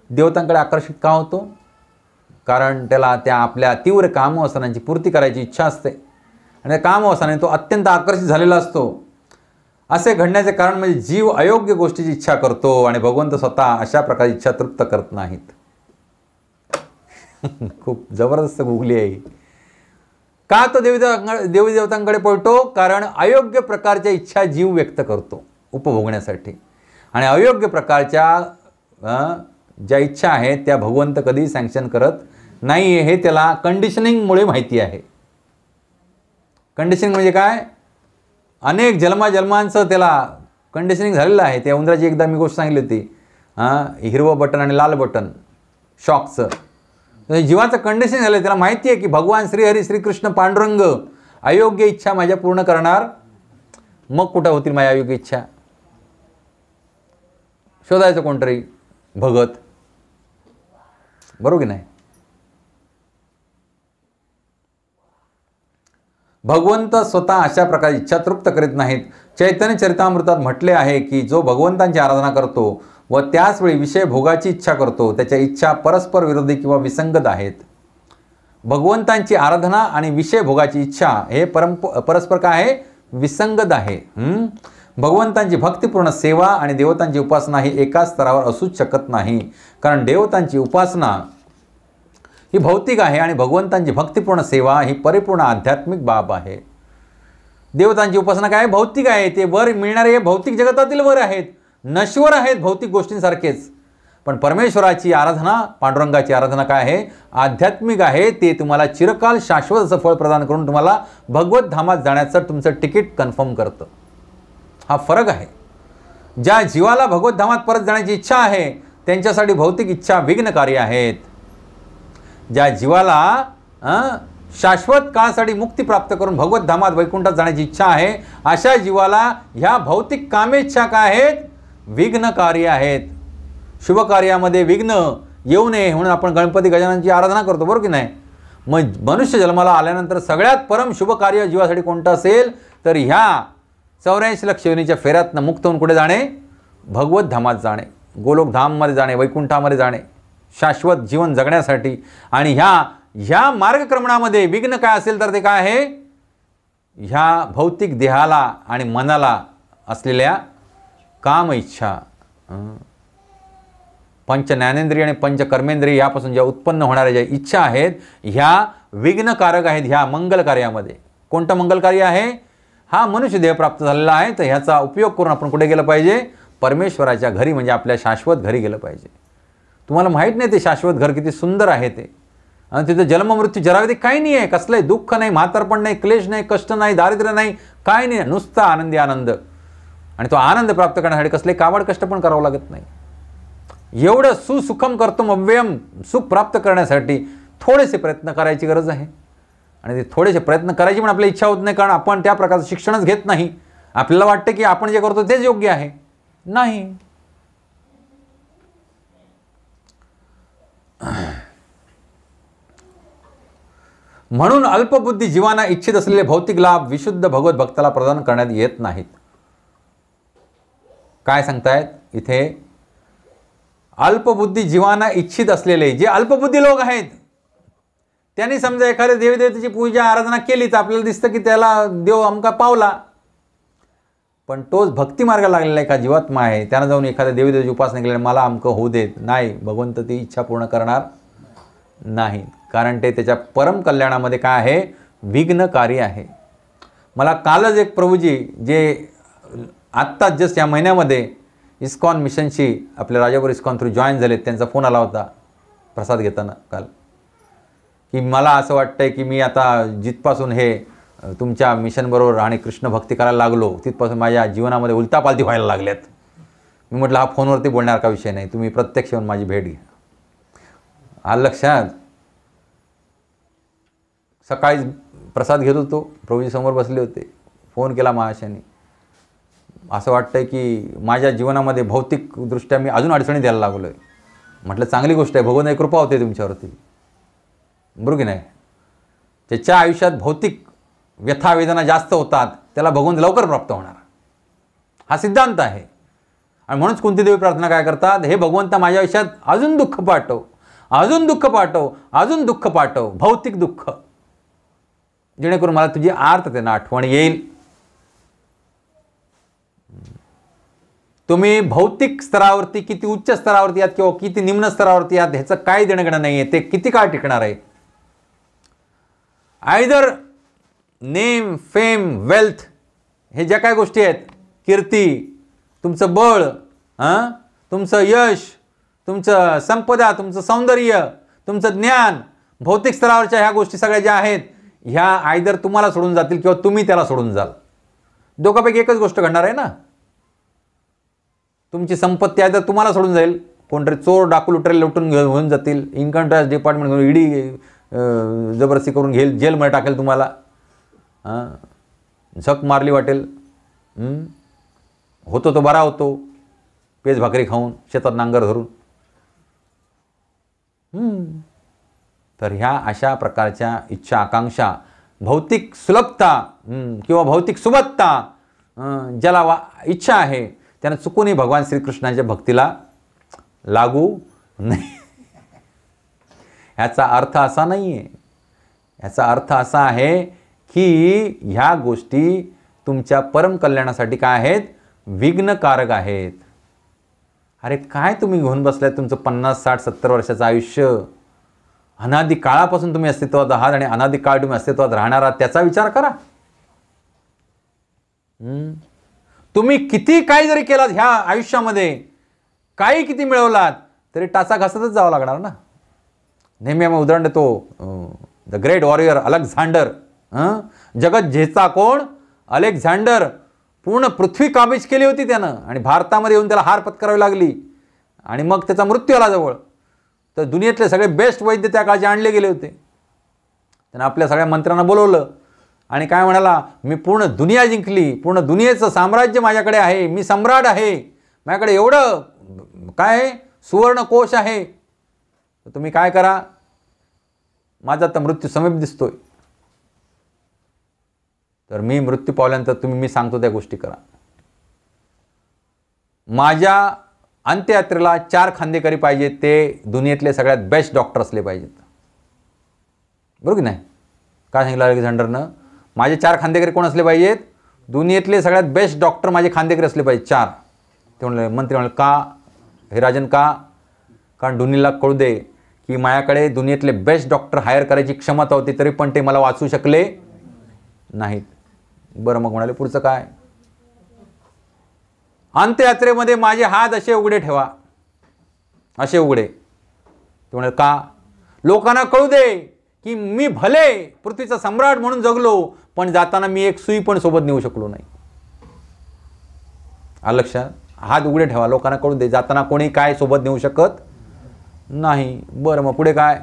देवतांकडे आकर्षित का होतो, कारण त्याला त्या आपल्या तीव्र कामवासनांची पूर्ती करायची इच्छा असते आणि त्या कामवासनाने तो अत्यंत आकर्षित झालेला असतो. असे घडण्याचे कारण म्हणजे जीव अयोग्य गोष्टीची इच्छा करतो आणि भगवंत स्वतः अशा प्रकारची इच्छा तृप्त करत नाहीत. खूप जबरदस्त गुगली आहे. का तो देवी देवतांकडे पळतो, कारण अयोग्य प्रकारच्या इच्छा जीव व्यक्त करतो उपभोगण्यासाठी. आणि अयोग्य प्रकारच्या ज्या इच्छा आहेत त्या भगवंत कधीही सँक्शन करत नाही, हे त्याला कंडिशनिंगमुळे माहिती आहे. कंडिशनिंग म्हणजे काय, अनेक जन्मांचं त्याला कंडिशनिंग झालेलं आहे. त्या उंदराची एकदा मी गोष्ट सांगितली होती, हिरवं बटन आणि लाल बटन शॉकचं. जीवाचं कंडिशनिंग झालं, त्याला माहिती आहे की भगवान श्रीहरी श्रीकृष्ण पांडुरंग अयोग्य इच्छा माझ्या पूर्ण करणार, मग कुठं होतील माझ्या अयोग्य इच्छा. शोधायचं कोणतरी भगत, बरोबर की नाही. भगवंत स्वतः अशा प्रकारे इच्छा तृप्त करीत नाहीत. चैतन्य चरितामृतात म्हटले आहे की जो भगवंतांची आराधना करतो व त्याच वेळी विषय भोगाची इच्छा करतो त्याच्या इच्छा परस्पर विरोधी किंवा विसंगत आहेत. भगवंतांची आराधना आणि विषय भोगाची इच्छा हे परस्पर काय आहे, विसंगत आहे. भगवंतांची भक्तिपूर्ण सेवा आणि देवतांची उपासना ही एकाच स्तरावर असूच शकत नाही. कारण देवतांची उपासना ही भौतिक आहे आणि भगवंतांची भक्तिपूर्ण सेवा ही परिपूर्ण आध्यात्मिक बाब आहे. देवतांची उपासना काय भौतिक आहे, ते वर मिळणारे भौतिक जगतातील वर आहेत, नश्वर आहेत भौतिक गोष्टींसारखेच. पण परमेश्वराची आराधना, पांडुरंगाची आराधना काय आहे, आध्यात्मिक आहे. ते तुम्हाला चिरकाल शाश्वत असं फळ प्रदान करून तुम्हाला भगवत धामात जाण्याचं तुमचं तिकीट कन्फर्म करतं. हा फरक आहे. ज्या जीवाला भगवत धामात परत जाण्याची इच्छा आहे त्यांच्यासाठी भौतिक इच्छा विघ्नकारी आहेत. ज्या जीवाला शाश्वत काळासाठी मुक्ती प्राप्त करून भगवत धामात वैकुंठात जाण्याची इच्छा आहे, अशा जीवाला ह्या भौतिक कामेच्छा काय आहेत, विघ्नकारी आहेत. शुभ कार्यामध्ये विघ्न येऊ नये म्हणून आपण गणपती गजाननची आराधना करतो, बरोबर की नाही. मग मनुष्य जन्माला आल्यानंतर सगळ्यात परम शुभ कार्य जीवासाठी कोणतं असेल तर ह्या 84 लक्ष योनीच्या फेऱ्यातनं मुक्त होऊन कुठे जाणे, भगवत धामात जाणे, गोलोक धाममध्ये जाणे, वैकुंठामध्ये जाणे, शाश्वत जीवन जगण्यासाठी. आणि ह्या मार्गक्रमणामध्ये विघ्न काय असेल तर ते काय आहे, ह्या भौतिक देहाला आणि मनाला असलेल्या काम इच्छा, पंच ज्ञानेंद्रिय आणि पंच कर्मेंद्रिय यापासून ज्या उत्पन्न होणाऱ्या ज्या इच्छा आहेत ह्या विघ्नकारक आहेत ह्या मंगल कार्यामध्ये. कोणतं मंगल कार्य आहे, हा मनुष्य देह प्राप्त झालेला आहे, तर ह्याचा उपयोग करून आपण कुठे गेलं पाहिजे, परमेश्वराच्या घरी म्हणजे आपल्या शाश्वत घरी गेलं पाहिजे. तुम्हाला माहीत नाही ते शाश्वत घर किती सुंदर आहे ते. आणि तिथं जन्म मृत्यू जराविधी काही नाही आहे, कसलंही दुःख नाही, म्हातारपण नाही, क्लेश नाही, कष्ट नाही, दारिद्र्य नाही, काय नाही, नुसता आनंदी आनंद. आणि तो आनंद प्राप्त करण्यासाठी कसले कावड कष्ट पण करावं लागत नाही. एवढं सुसुखम कर्तुम अव्ययम सुख प्राप्त करण्यासाठी थोडेसे प्रयत्न करायची गरज आहे. आणि ते थोडेसे प्रयत्न करायची पण आपली इच्छा होत नाही, कारण आपण त्या प्रकारचं शिक्षणच घेत नाही. आपल्याला वाटतं की आपण जे करतो तेच योग्य आहे. नाही. म्हणून अल्पबुद्धी जीवांना इच्छित असलेले भौतिक लाभ विशुद्ध भगवत भक्ताला प्रदान करण्यात येत नाहीत. काय सांगतायत इथे, अल्पबुद्धी जीवांना इच्छित असलेले जे अल्पबुद्धी लोक आहेत त्यांनी समजा एखाद्या देवदेवतेची पूजा आराधना केली तर आपल्याला दिसतं की त्याला देव अमका पावला. पण तोच भक्ती मार्गाला लागलेला एका जीवात्मा आहे, त्यानं जाऊन एखाद्या देवदेवतेची उपासना केली मला अमकं होऊ देत नाही, भगवंत ती इच्छा पूर्ण करणार नाही. कारण ते त्याच्या परम कल्याणामध्ये काय आहे, विघ्नकारी आहे. मला कालच एक प्रभूजी जे आत्ताच जस्ट या महिन्यामध्ये इस्कॉन मिशनशी आपल्या राजापूर इस्कॉन थ्रू जॉईन झालेत, त्यांचा फोन आला होता प्रसाद घेताना काल, की मला असं वाटतंय की मी आता जिथपासून हे तुमच्या मिशनबरोबर आणि कृष्ण भक्ती करायला लागलो तिथपासून माझ्या जीवनामध्ये उलटापालटी व्हायला लागल्यात. मी म्हटलं हा फोनवरती बोलणार का विषय नाही, तुम्ही प्रत्यक्ष येऊन माझी भेट घ्या. आलं लक्षात. सकाळी प्रसाद घेत होतो, प्रभूजी समोर बसले होते, फोन केला महाशयाने, असं वाटतंय की माझ्या जीवनामध्ये भौतिकदृष्ट्या मी अजून अडचणी द्यायला लागलो आहे. म्हटलं चांगली गोष्ट आहे, भगवंताची कृपा होते तुमच्यावरती, बरोबर की नाही. ज्याच्या आयुष्यात भौतिक व्यथा वेदना जास्त होतात त्याला भगवंत लवकर प्राप्त होणार, हा सिद्धांत आहे. आणि म्हणूनच कुंतीदेवी प्रार्थना काय करतात, हे भगवंता माझ्या आयुष्यात अजून दुःख पाठव, अजून दुःख पाठव, अजून दुःख पाठव, भौतिक दुःख, जेणेकरून मला तुझी आर्ततेनं आठवण येईल. तुम्ही भौतिक स्तरावरती किती उच्च स्तरावरती आहात किंवा किती निम्न स्तरावरती आहात ह्याचं काही देणंघेणं नाही आहे. ते किती काळ टिकणार आहे. आयदर नेम, फेम, वेल्थ हे ज्या काय गोष्टी आहेत, कीर्ती, तुमचं बळ, तुमचं यश, तुमचं संपदा, तुमचं सौंदर्य, तुमचं ज्ञान, भौतिक स्तरावरच्या ह्या गोष्टी सगळ्या ज्या आहेत ह्या आयदर तुम्हाला सोडून जातील किंवा तुम्ही त्याला सोडून जाल. दोघांपैकी एकच गोष्ट घडणार आहे ना. तुमची संपत्ती आयदर तुम्हाला सोडून जाईल, कोणतरी चोर डाकू लुटेरे लुटून घेऊन जातील, इन्कम टॅक्स डिपार्टमेंट घेऊन ईडी जबरदस्ती करून घेईल, जेलमध्ये टाकेल तुम्हाला, झक मारली वाटेल. होतो तो बरा होतो, पेज भाकरी खाऊन, शेतात नांगर धरून. तर ह्या अशा प्रकारच्या इच्छा आकांक्षा, भौतिक सुलभता किंवा भौतिक सुबत्ता ज्याला इच्छा आहे त्यानं चुकूनही भगवान श्रीकृष्णाच्या भक्तीला लागू नाही. ह्याचा अर्थ असा नाही आहे याचा अर्थ असा आहे की ह्या गोष्टी तुमच्या परम कल्याणासाठी काय आहेत, विघ्नकारक आहेत. अरे काय तुम्ही घेऊन बसलाय तुमचं 50, 60, 70 वर्षाचं आयुष्य? अनादी काळापासून तुम्ही अस्तित्वात आहात आणि अनादी काळ तुम्ही अस्तित्वात राहणार आहात, त्याचा विचार करा. तुम्ही किती काही जरी केलात ह्या आयुष्यामध्ये, काही किती मिळवलात तरी टाचा घासतच जावं लागणार ना. नेहमी आम्ही उदाहरण देतो, द ग्रेट वॉरियर अलेक्झांडर. जगत झेचा कोण? अलेक्झांडर. पूर्ण पृथ्वी काबीज केली होती त्यानं आणि भारतामध्ये येऊन त्याला हार पत्करावी लागली आणि मग त्याचा मृत्यू आला जवळ. तर दुनियेतले सगळे बेस्ट वैद्य त्या काळचे आणले गेले होते. त्यानं आपल्या सगळ्या मंत्र्यांना बोलवलं आणि काय म्हणाला, मी पूर्ण दुनिया जिंकली, पूर्ण दुनियेचं साम्राज्य माझ्याकडे आहे, मी सम्राट आहे, माझ्याकडे एवढं काय सुवर्ण कोश आहे. तर तुम्ही काय करा, माझा तर मृत्यू समीप दिसतोय, तर मी मृत्यू पावल्यानंतर तुम्ही मी सांगतो त्या गोष्टी करा. माझ्या अंत्ययात्रेला 4 खांदेकरी पाहिजेत, ते दुनियेतले सगळ्यात बेस्ट डॉक्टर असले पाहिजेत. बरोबर की नाही? काय सांगितलं अलेक्झांडरनं? माझे 4 खांदेकरी कोण असले पाहिजेत? दुनियेतले सगळ्यात बेस्ट डॉक्टर माझे खांदेकरी असले पाहिजे 4. ते म्हणले, मंत्री म्हणले, का हे राजन का? कारण दुनियेला कळू दे की माझ्याकडे दुनियेतले बेस्ट डॉक्टर हायर करायची क्षमता होती, तरी पण ते मला वाचू शकले नाहीत. बरं मग म्हणाले, पुढचं काय? अंत्ययात्रेमध्ये माझे हात असे उघडे ठेवा, असे उघडे. ते म्हणाले, का? लोकांना कळू दे की मी भले पृथ्वीचा सम्राट म्हणून जगलो, पण जाताना मी एक सुई पण सोबत नेऊ शकलो नाही. आलं लक्षात? हात उघडे ठेवा, लोकांना कळू दे, जाताना कोणी काय सोबत नेऊ शकत नाही. बरं मग पुढे काय?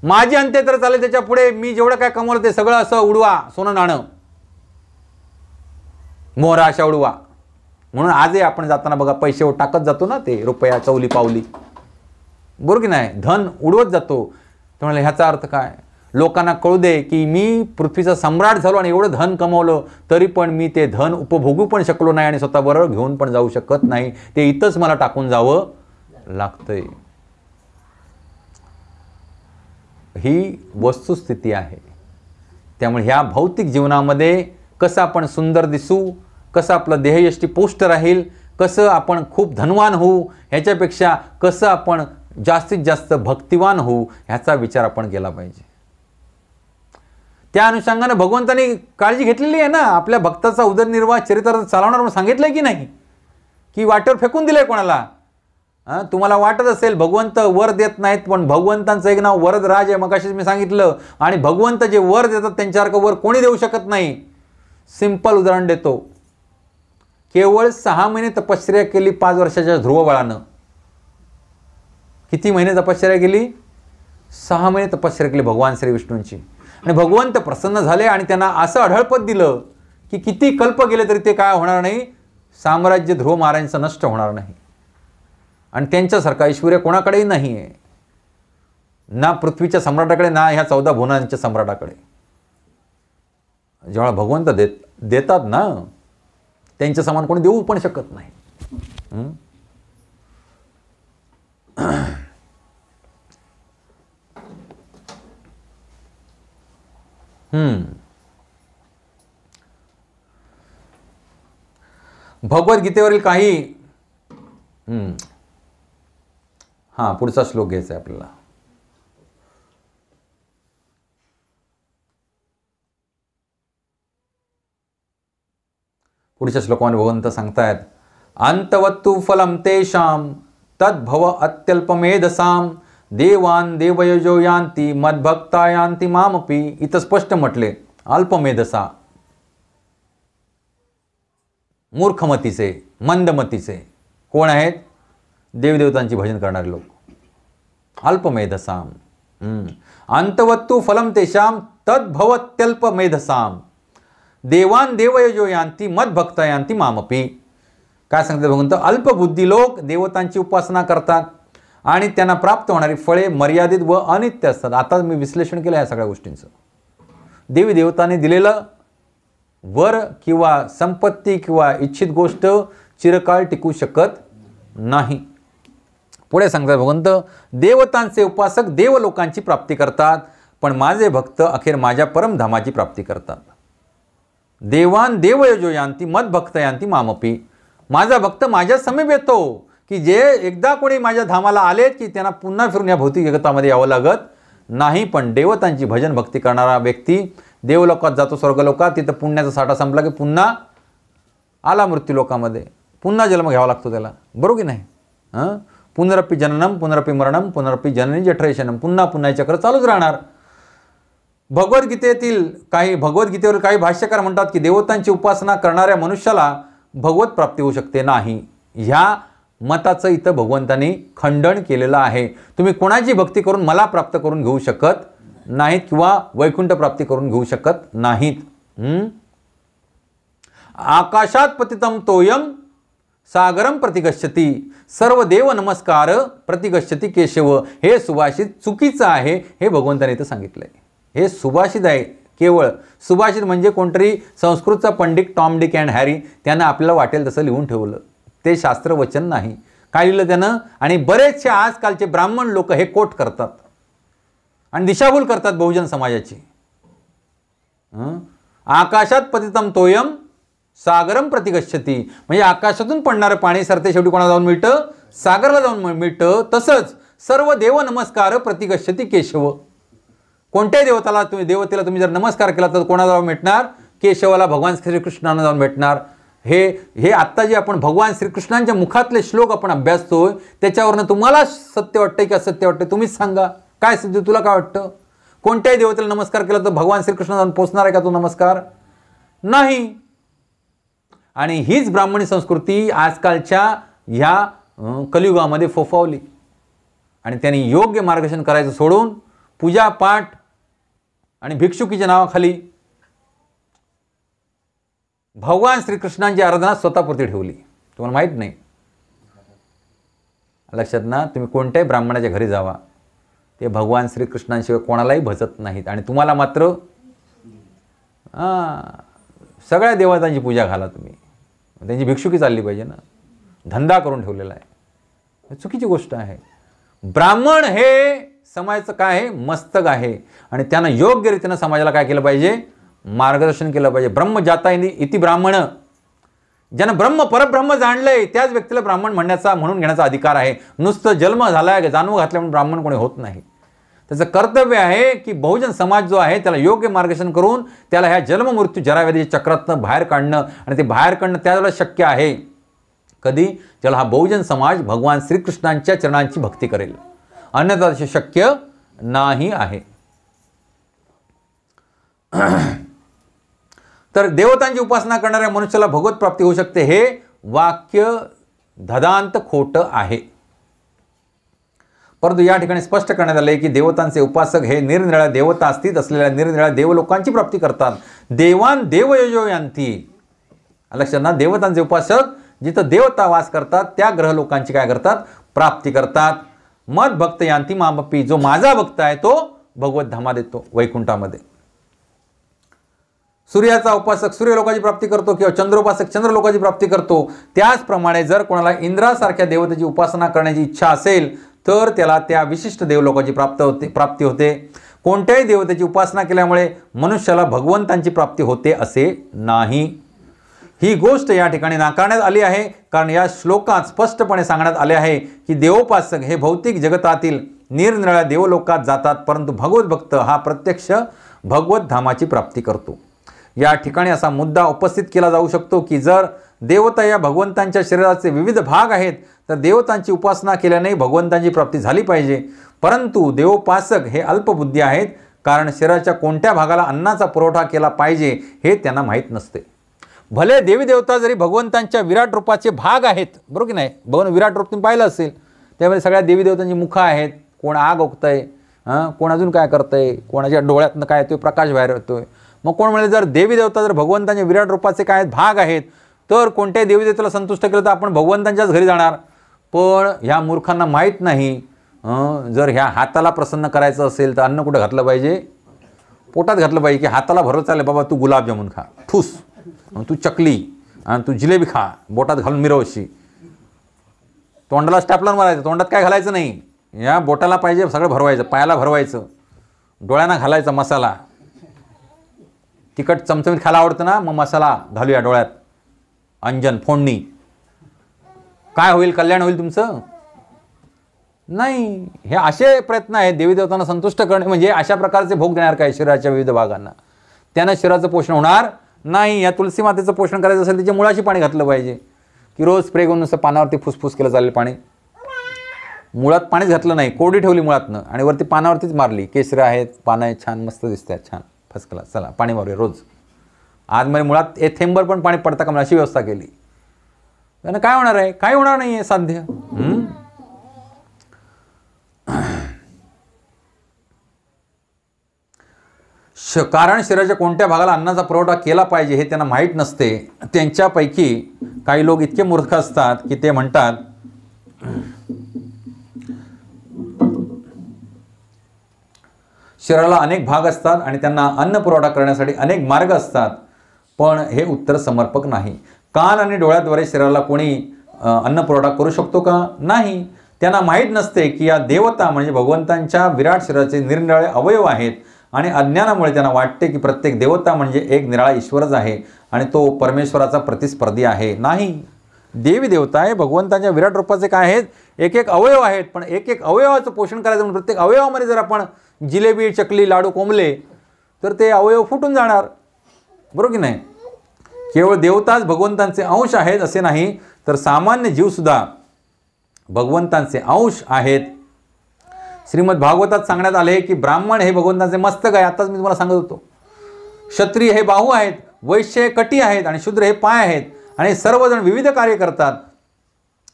माझी अंत्ययात्रा चालेल, त्याच्या पुढे मी जेवढं काय कमवलं ते सगळं असं उडवा, सोनं नाणं मोहरा अशा उडवा. म्हणून आजही आपण जाताना बघा पैसे टाकत जातो ना, ते रुपया चौली पावली, बरोबर की नाही? धन उडवत जातो. तर म्हणलं ह्याचा अर्थ काय? लोकांना कळू दे की मी पृथ्वीचा सम्राट झालो आणि एवढं धन कमवलं, तरी पण मी ते धन उपभोगू पण शकलो नाही आणि स्वतःबरोबर घेऊन पण जाऊ शकत नाही, ते इथंच मला टाकून जावं लागतंय. ही वस्तुस्थिती आहे. त्यामुळे ह्या भौतिक जीवनामध्ये कसं आपण सुंदर दिसू, कसं आपलं देहयष्टी पोस्ट राहील, कसं आपण खूप धनवान होऊ, ह्याच्यापेक्षा कसं आपण जास्तीत जास्त भक्तिवान होऊ, ह्याचा विचार आपण केला पाहिजे. त्या अनुषंगाने भगवंतांनी काळजी घेतलेली आहे ना. आपल्या भक्ताचा उदरनिर्वाह चरित्रार्थ चालवणार म्हणून सांगितलंय की नाही, की वाटेवर फेकून दिलंय कोणाला? तुम्हाला वाटत असेल भगवंत वर देत नाहीत, पण भगवंतांचं एक नाव वरदराज आहे, मग अशीच मी सांगितलं. आणि भगवंत जे वर देतात त्यांच्यासारखं वर कोणी देऊ शकत नाही. सिंपल उदाहरण देतो. केवळ 6 महिने तपश्चर्या केली 5 वर्षाच्या ध्रुव बाळानं. किती महिने तपश्चर्या केली? 6 महिने तपश्चर्या केली भगवान श्री विष्णूंची. आणि भगवंत प्रसन्न झाले आणि त्यांना असं अढळपद दिलं की किती कल्प गेले तरी ते काय होणार नाही, साम्राज्य ध्रुव महाराजांचं नष्ट होणार नाही. आणि त्यांच्यासारखा ऐश्वर्य कोणाकडेही नाही आहे, ना पृथ्वीच्या सम्राटाकडे, ना ह्या 14 भुवनांच्या सम्राटाकडे. जेव्हा भगवंत देतात ना, त्यांच्या समान कोणी देऊ पण शकत नाही. भगवद्गीतेवरील काही पुढचा श्लोक घ्यायचा आहे आपल्याला. पुढच्या श्लोकामध्ये भगवंत सांगतायत, अंतवत्तु फलम तेषाम तद्भव अत्यल्पमेधसाम देवान देवयजो यान्ति मद्भक्ता यान्ति मामपि. इथं स्पष्ट म्हटले अल्पमेधसा, मूर्खमतीचे, मंदमतीचे कोण आहेत? देवदेवतांची भजन करणारे लोक. अल्पमेधसाम. अंतवत्तु फलम तेषाम तद्भवत्यल्पमेधसाम देवान देवयजो यान्ति मद्भक्ता यान्ति मामपि. काय सांगतात भगवंत? अल्पबुद्धी लोक देवतांची उपासना करतात आणि त्यांना प्राप्त होणारी फळे मर्यादित व अनित्य असतात. आता मी विश्लेषण केलं या सगळ्या गोष्टींचं. देवी देवतांनी दिलेलं वर किंवा संपत्ती किंवा इच्छित गोष्ट चिरकाळ टिकू शकत नाही. पुढे सांगतात भगवंत, देवतांचे उपासक देवलोकांची प्राप्ती करतात, पण माझे भक्त अखेर माझ्या परमधामाची प्राप्ती करतात. देवान देवयजो यांती मद्भक्त यांती मामपी. माझा भक्त माझ्या समीप येतो, की जे एकदा कोणी माझ्या धामाला आलेत की त्यांना पुन्हा फिरून या भौतिक जगतामध्ये यावं लागत नाही. पण देवतांची भजन भक्ती करणारा व्यक्ती देवलोकात जातो, स्वर्गलोकात. तिथं पुण्याचा साठा संपला की पुन्हा आला मृत्यूलोकामध्ये, पुन्हा जन्म घ्यावा लागतो त्याला. बरोबर की नाही? पुनरपी जननम पुनरपी मरणम पुनरपी जननी जठरेशनम. पुन्हा पुन्हा चक्र चालूच राहणार. भगवद्गीतेवर काही भाष्यकार म्हणतात की देवतांची उपासना करणाऱ्या मनुष्याला भगवत प्राप्ती होऊ शकते नाही. ह्या मताचं इथं भगवंतांनी खंडन केलेलं आहे. तुम्ही कोणाची भक्ती करून मला प्राप्त करून घेऊ शकत नाहीत किंवा वैकुंठ प्राप्ती करून घेऊ शकत नाहीत. आकाशात पतितम तोयम सागरम प्रतिगच्छति. सर्व देव नमस्कार प्रतिगच्छति केशव. हे सुभाषित चुकीचं आहे, हे भगवंताने इथं सांगितलंय. हे सुभाषित आहे. केवळ सुभाषित म्हणजे कोणतरी संस्कृतचा Pandit Tom Dick and Harry त्यानं आपल्याला वाटेल तसं लिहून ठेवलं. ते शास्त्रवचन नाही. काय लिहिलं त्यानं? आणि बरेचसे आजकालचे ब्राह्मण लोक हे कोट करतात आणि दिशाभूल करतात बहुजन समाजाची. आकाशात पतितम तोयम सागरम प्रतिगच्छति. म्हणजे आकाशातून पडणारं पाणी सरते शेवटी कोणाला जाऊन मिळतं? सागरला जाऊन मिळतं. तसंच सर्व देव नमस्कार प्रतिगच्छति केशव. कोणत्याही देवतेला तुम्ही जर नमस्कार केला तर कोणाला जाऊन भेटणार? केशवाला, भगवान श्रीकृष्णांना जाऊन भेटणार. हे आत्ता जे आपण भगवान श्रीकृष्णांच्या मुखातले श्लोक आपण अभ्यासतोय त्याच्यावरनं तुम्हाला सत्य वाटतंय की असत्य वाटतंय? तुम्हीच सांगा. काय सिद्ध तुला काय वाटतं? कोणत्याही देवतेला नमस्कार केला तर भगवान श्रीकृष्ण जाऊन पोचणार आहे का तो नमस्कार? नाही. आणि हीच ब्राह्मणी संस्कृती आजकालच्या ह्या कलियुगामध्ये फोफावली आणि त्यांनी योग्य मार्गदर्शन करायचं सोडून पूजापाठ आणि भिक्षुकीच्या नावाखाली भगवान श्रीकृष्णांची आराधना स्वतःपुरती ठेवली. तुम्हाला माहीत नाही. लक्षात ना, तुम्ही कोणत्याही ब्राह्मणाच्या घरी जावा, ते भगवान श्रीकृष्णांशिवाय कोणालाही भजत नाहीत. आणि तुम्हाला मात्र सगळ्या देवतांची पूजा घाला तुम्ही. त्यांची भिक्षुकी चालली पाहिजे ना. धंदा करून ठेवलेला आहे. चुकीची गोष्ट आहे. ब्राह्मण हे समाजाचं काय आहे? मस्तक आहे. आणि त्यानं योग्य रीतीनं समाजाला काय केलं पाहिजे? मार्गदर्शन केलं पाहिजे. ब्रह्मजाता इति ब्राह्मण. ज्यानं परब्रह्म जाणलंय त्याच व्यक्तीला ब्राह्मण म्हणून घेण्याचा अधिकार आहे. नुसतं जन्म झालाय जाणून घातल्या म्हणून ब्राह्मण कोणी होत नाही. त्याचं कर्तव्य आहे की बहुजन समाज जो आहे त्याला योग्य मार्गदर्शन करून त्याला ह्या जन्म मृत्यू जराव्याधीच्या चक्रातनं बाहेर काढणं. आणि ते बाहेर काढणं त्यावेळेला शक्य आहे कधी? ज्याला हा बहुजन समाज भगवान श्रीकृष्णांच्या चरणांची भक्ती करेल. अन्यथा तसे शक्य नाही आहे. तर देवतांची उपासना करणाऱ्या मनुष्याला भगवत प्राप्ती होऊ शकते हे वाक्य धदांत खोटं आहे. परंतु या ठिकाणी स्पष्ट करण्यात आले की देवतांचे उपासक हे निरनिराळ्या देवता स्थित असलेल्या निरनिराळ्या देवलोकांची प्राप्ती करतात. देवान देवयजो यांती. लक्षात ना, देवतांचे उपासक जिथं देवता वास करतात त्या ग्रहलोकांची काय करतात? प्राप्ती करतात. मद भक्त यांती मामपी. जो माझा भक्त आहे तो भगवत धामात येतो, वैकुंठामध्ये. सूर्याचा उपासक सूर्यलोकाची प्राप्ती करतो किंवा चंद्रोपासक चंद्रलोकाची प्राप्ती करतो. त्याचप्रमाणे जर कोणाला इंद्रासारख्या देवतेची उपासना करण्याची इच्छा असेल तर त्याला त्या विशिष्ट देवलोकाची प्राप्ती होते. कोणत्याही देवतेची उपासना केल्यामुळे मनुष्याला भगवंतांची प्राप्ती होते असे नाही. ही गोष्ट या ठिकाणी नाकारण्यात आली आहे. कारण या श्लोकात स्पष्टपणे सांगण्यात आले आहे की देवोपासक हे भौतिक जगतातील निरनिराळ्या देवलोकात जातात, परंतु भगवत भक्त हा प्रत्यक्ष भगवत धामाची प्राप्ती करतो. या ठिकाणी असा मुद्दा उपस्थित केला जाऊ शकतो की जर देवता या भगवंतांच्या शरीराचे विविध भाग आहेत तर देवतांची उपासना केल्याने भगवंतांची प्राप्ती झाली पाहिजे. परंतु देवोपासक हे अल्पबुद्धी आहेत, कारण शरीराच्या कोणत्या भागाला अन्नाचा पुरवठा केला पाहिजे हे त्यांना माहीत नसते. भले देवी देवता जरी भगवंतांच्या विराट रूपाचे भाग आहेत, बरोबर की नाही? भगवान विराट रूप तुम्ही पाहिलं असेल, त्यामध्ये सगळ्या देवी देवतांची मुखं आहेत. कोण आग ओकतंय, कोण अजून काय करतंय, कोणाच्या डोळ्यातनं काय येतोय, प्रकाश बाहेर येतोय. मग कोण म्हणजे जर देवी देवता जर भगवंतांच्या विराट रूपाचे काय भाग आहेत तर कोणत्याही देवी देवतेला संतुष्ट केलं तर आपण भगवंतांच्याच घरी जाणार. पण ह्या मूर्खांना माहीत नाही जर ह्या हाताला प्रसन्न करायचं असेल तर अन्न कुठं घातलं पाहिजे? पोटात घातलं पाहिजे. की हाताला भरवत चालले बाबा तू गुलाबजामुन खा, ठूस, तू चकली आणि तू जिलेबी खा, बोटात घालून मिरवशी. तोंडाला स्टॅपलर मारायचं, तोंडात काय घालायचं नाही. या बोटाला पाहिजे सगळं भरवायचं, पायाला भरवायचं. डोळ्यांना घालायचा मसाला, तिखट चमचमीत खायला आवडतं ना, मग मसाला घालूया डोळ्यात, अंजन फोडणी. काय होईल? कल्याण होईल तुमचं? नाही. हे असे प्रयत्न आहेत देवी देवतांना संतुष्ट करणे, म्हणजे अशा प्रकारचे भोग देणार काय शरीराच्या विविध भागांना, त्यानं शरीराचं पोषण होणार नाही. या तुलसी मातेचं पोषण करायचं असेल तिच्या मुळाशी पाणी घातलं पाहिजे, की रोज स्प्रे करून नुसतं पानावरती फुसफुस केलं चालेल पाणी? मुळात पाणीच घातलं नाही, कोरडी ठेवली मुळातनं आणि वरती पानावरतीच मारली. केसरं आहेत, पानं आहेत, छान मस्त दिसत आहेत, छान फर्स्ट क्लास, चला पाणी मारूया रोज. आजमध्ये मुळात एक थेंबर पण पाणी पडता का मला अशी व्यवस्था केली. त्यानं काय होणार आहे? काय होणार नाही आहे साध्य. कारण शरीराच्या कोणत्या भागाला अन्नाचा पुरवठा केला पाहिजे हे त्यांना माहीत नसते. त्यांच्यापैकी काही लोक इतके मूर्ख असतात की ते म्हणतात शरीराला अनेक भाग असतात आणि त्यांना अन्न पुरवठा करण्यासाठी अनेक मार्ग असतात, पण हे उत्तर समर्पक नाही. कान आणि डोळ्याद्वारे शरीराला कोणी अन्न पुरवठा करू शकतो का? नाही. त्यांना माहीत नसते की या देवता म्हणजे भगवंतांच्या विराट शरीराचे निरनिराळे अवयव आहेत आणि अज्ञानामुळे त्यांना वाटते की प्रत्येक देवता म्हणजे एक निराळा ईश्वरच आहे आणि तो परमेश्वराचा प्रतिस्पर्धी आहे. नाही. देवी देवता हे भगवंतांच्या विराट रूपाचे काय आहेत? एक एक अवयव आहेत, पण एक एक अवयवाचं पोषण करायचं म्हणून प्रत्येक अवयवामध्ये जर आपण जिलेबी, चकली, लाडू कोंबले तर ते अवयव फुटून जाणार, बरोबर की नाही? केवळ देवताच भगवंतांचे अंश आहेत असे नाही, तर सामान्य जीवसुद्धा भगवंतांचे अंश आहेत. श्रीमद भागवतात सांगण्यात आले की ब्राह्मण हे भगवंतांचे मस्तक आहे. आताच मी तुम्हाला सांगत होतो. क्षत्रिय हे बाहू आहेत, वैश्य हे कटी आहेत आणि शूद्र हे पाय आहेत आणि सर्वजण विविध कार्य करतात.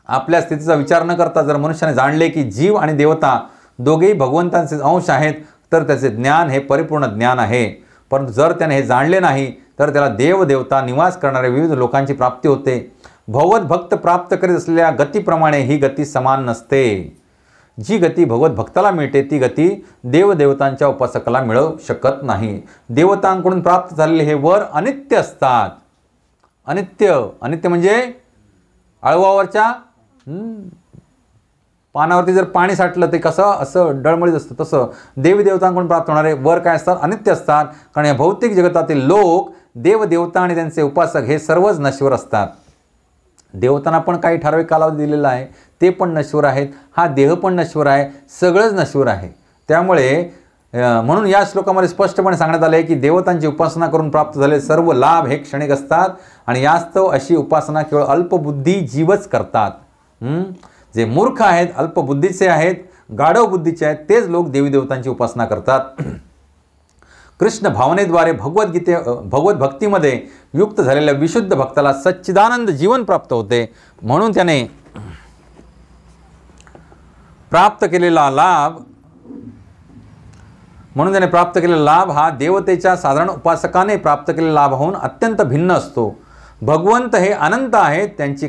आपल्या स्थितीचा विचार न करता जर मनुष्याने जाणले की जीव आणि देवता दोघेही भगवंतांचे अंश आहेत तर त्याचे ज्ञान हे परिपूर्ण ज्ञान आहे. परंतु जर त्याने हे जाणले नाही तर त्याला देव देवता निवास करणाऱ्या विविध लोकांची प्राप्ती होते. भगवत भक्त प्राप्त करीत असलेल्या गतीप्रमाणे ही गती समान नसते. जी गती भगवत भक्ताला मिळते ती गती देवदेवतांच्या उपासकाला मिळू शकत नाही. देवतांकडून प्राप्त झालेले हे वर अनित्य असतात. अनित्य, अनित्य म्हणजे आळवावरच्या पानावरती जर पाणी साठलं ते कसं असं डळमळीत असतं, तसं देवी देवतांकडून प्राप्त होणारे वर काय असतात? अनित्य असतात. कारण या भौतिक जगतातील लोक, देवदेवता आणि त्यांचे उपासक हे सर्वच नश्वर असतात. देवतांना पण काही ठराविक कालावधी दिलेला आहे, ते पण नश्वर आहेत. हा देह पण नश्वर आहे, सगळंच नश्वर आहे. त्यामुळे म्हणून या श्लोकामध्ये स्पष्टपणे सांगण्यात आले की देवतांची उपासना करून प्राप्त झालेले सर्व लाभ हे क्षणिक असतात आणि यास्तव अशी उपासना केवळ अल्पबुद्धी जीवच करतात. जे मूर्ख आहेत, अल्पबुद्धीचे आहेत, गाढव बुद्धीचे आहेत, तेच लोक देवी देवतांची उपासना करतात. कृष्ण भावनेद्वारे भगवत भक्तीमध्ये युक्त झालेल्या विशुद्ध भक्ताला सच्चिदानंद जीवन प्राप्त होते. म्हणून त्याने प्राप्त केलेला लाभ हा देवतेच्या साधारण उपासकाने प्राप्त केलेला लाभाहून अत्यंत भिन्न असतो. भगवंत हे अनंत आहेत, त्यांची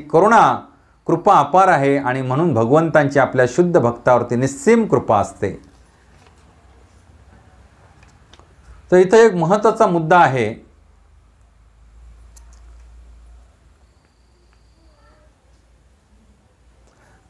कृपा अपार आहे आणि म्हणून भगवंतांची आपल्या शुद्ध भक्तावरती निस्सीम कृपा असते. तर इथं एक महत्त्वाचा मुद्दा आहे.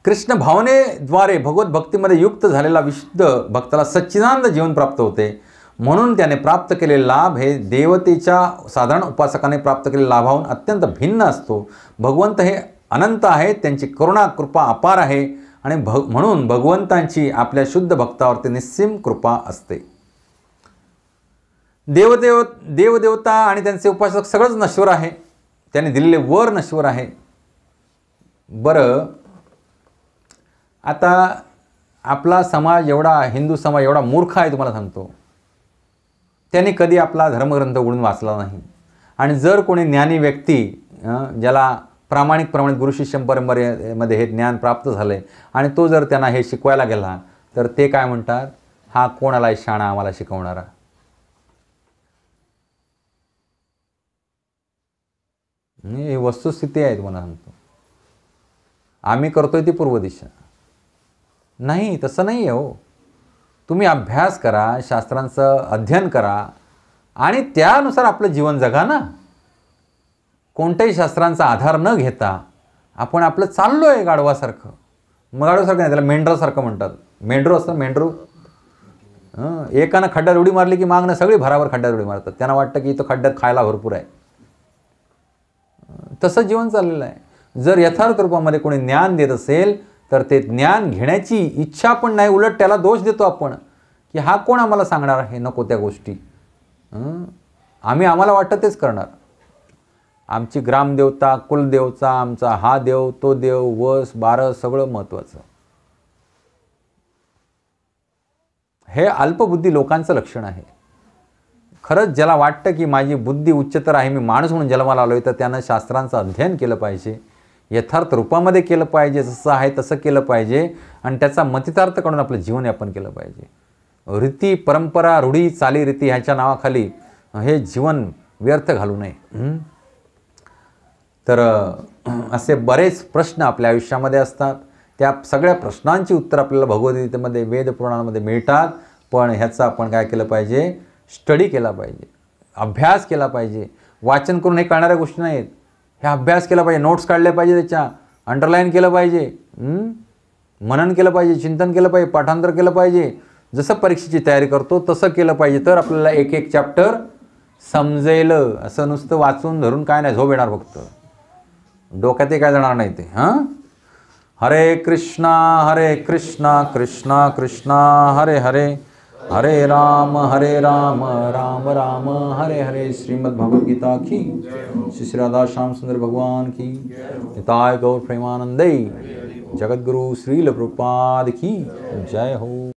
कृष्ण भावनेद्वारे भगवत भक्तीमध्ये युक्त झालेला विशुद्ध भक्ताला सच्चिदानंद जीवन प्राप्त होते. म्हणून त्याने प्राप्त केलेले लाभ हे देवतेच्या साधारण उपासकाने प्राप्त केलेल्या लाभाहून अत्यंत भिन्न असतो. भगवंत हे अनंत आहेत, त्यांची कृपा अपार आहे आणि म्हणून भगवंतांची आपल्या शुद्ध भक्तावरती निस्सीम कृपा असते. देवदेवता आणि त्यांचे उपासक सगळंच नश्वर आहे. त्यांनी दिलेले वर नश्वर आहे. बरं, आता आपला समाज एवढा, हिंदू समाज एवढा मूर्ख आहे तुम्हाला सांगतो. त्यांनी कधी आपला धर्मग्रंथ उघडून वाचला नाही. आणि जर कोणी ज्ञानी व्यक्ती ज्याला प्रामाणिक गुरुशिष्य परंपरेमध्ये हे ज्ञान प्राप्त झाले आणि तो जर त्यांना हे शिकवायला गेला तर ते काय म्हणतात? हा कोणाला शाणा आम्हाला शिकवणारा. ही वस्तुस्थिती आहे तुम्हाला सांगतो. आम्ही करतोय ती पूर्व दिशा नाही, तसं नाही आहे हो. तुम्ही अभ्यास करा, शास्त्रांचं अध्ययन करा आणि त्यानुसार आपलं जीवन जगा ना. कोणत्याही शास्त्रांचा आधार न घेता आपण आपलं चाललो आहे गाढवासारखं. मग गाढवासारखं नाही, त्याला मेंढरासारखं म्हणतात. मेंढरू असतं, मेंढरू एकानं खड्ड्यात उडी मारली की मागणं सगळी भराभर खड्ड्यात उडी मारतात. त्यांना वाटतं की इथं खड्ड्यात खायला भरपूर आहे. तसं जीवन चाललेलं आहे. जर यथार्थ रूपामध्ये कोणी ज्ञान देत असेल तर ते ज्ञान घेण्याची इच्छा पण नाही, उलट त्याला दोष देतो आपण की हा कोण आम्हाला सांगणार आहे नको त्या गोष्टी. आम्हाला वाटतं तेच करणार. आमची ग्रामदेवता, कुलदेवता, आमचा हा देव, तो देव, वस बारस सगळं महत्त्वाचं. हे अल्पबुद्धी लोकांचं लक्षण आहे. खरंच ज्याला वाटतं की माझी बुद्धी उच्चतर आहे, मी माणूस म्हणून जन्माला आलो आहे, तर त्यानं शास्त्रांचं अध्ययन केलं पाहिजे, यथार्थ रूपामध्ये केलं पाहिजे, जसं आहे तसं केलं पाहिजे आणि त्याचा मतितार्थ काढून आपलं जीवनयापन केलं पाहिजे. रीती परंपरा रूढी चालीरीती ह्याच्या नावाखाली हे जीवन व्यर्थ घालू नये. तर असे बरेच प्रश्न आपल्या आयुष्यामध्ये असतात. त्या सगळ्या प्रश्नांची उत्तर आपल्याला भगवद्गीतेमध्ये वेदपुराणामध्ये मिळतात. पण ह्याचं आपण काय केलं पाहिजे, स्टडी केला पाहिजे, अभ्यास केला पाहिजे. वाचन करून हे कळणाऱ्या गोष्टी नाहीत. हे अभ्यास केला पाहिजे, नोट्स काढल्या पाहिजे, त्याच्या अंडरलाईन केलं पाहिजे, मनन केलं पाहिजे, चिंतन केलं पाहिजे, पाठांतर केलं पाहिजे. जसं परीक्षेची तयारी करतो तसं केलं पाहिजे. तर आपल्याला एक एक चॅप्टर समजेल. असं नुसतं वाचून धरून काय नाही, झोप येणार फक्त, डोक्यात काय जाणार नाही ते. हरे कृष्णा कृष्णा कृष्णा हरे हरे, हरे राम राम राम हरे हरे. श्रीमद् भगवद्गीता की, श्री राधा श्याम सुंदर भगवान की, निताय गौर प्रेमानंदे, जगद्गुरु श्रील प्रभुपाद की जय हो.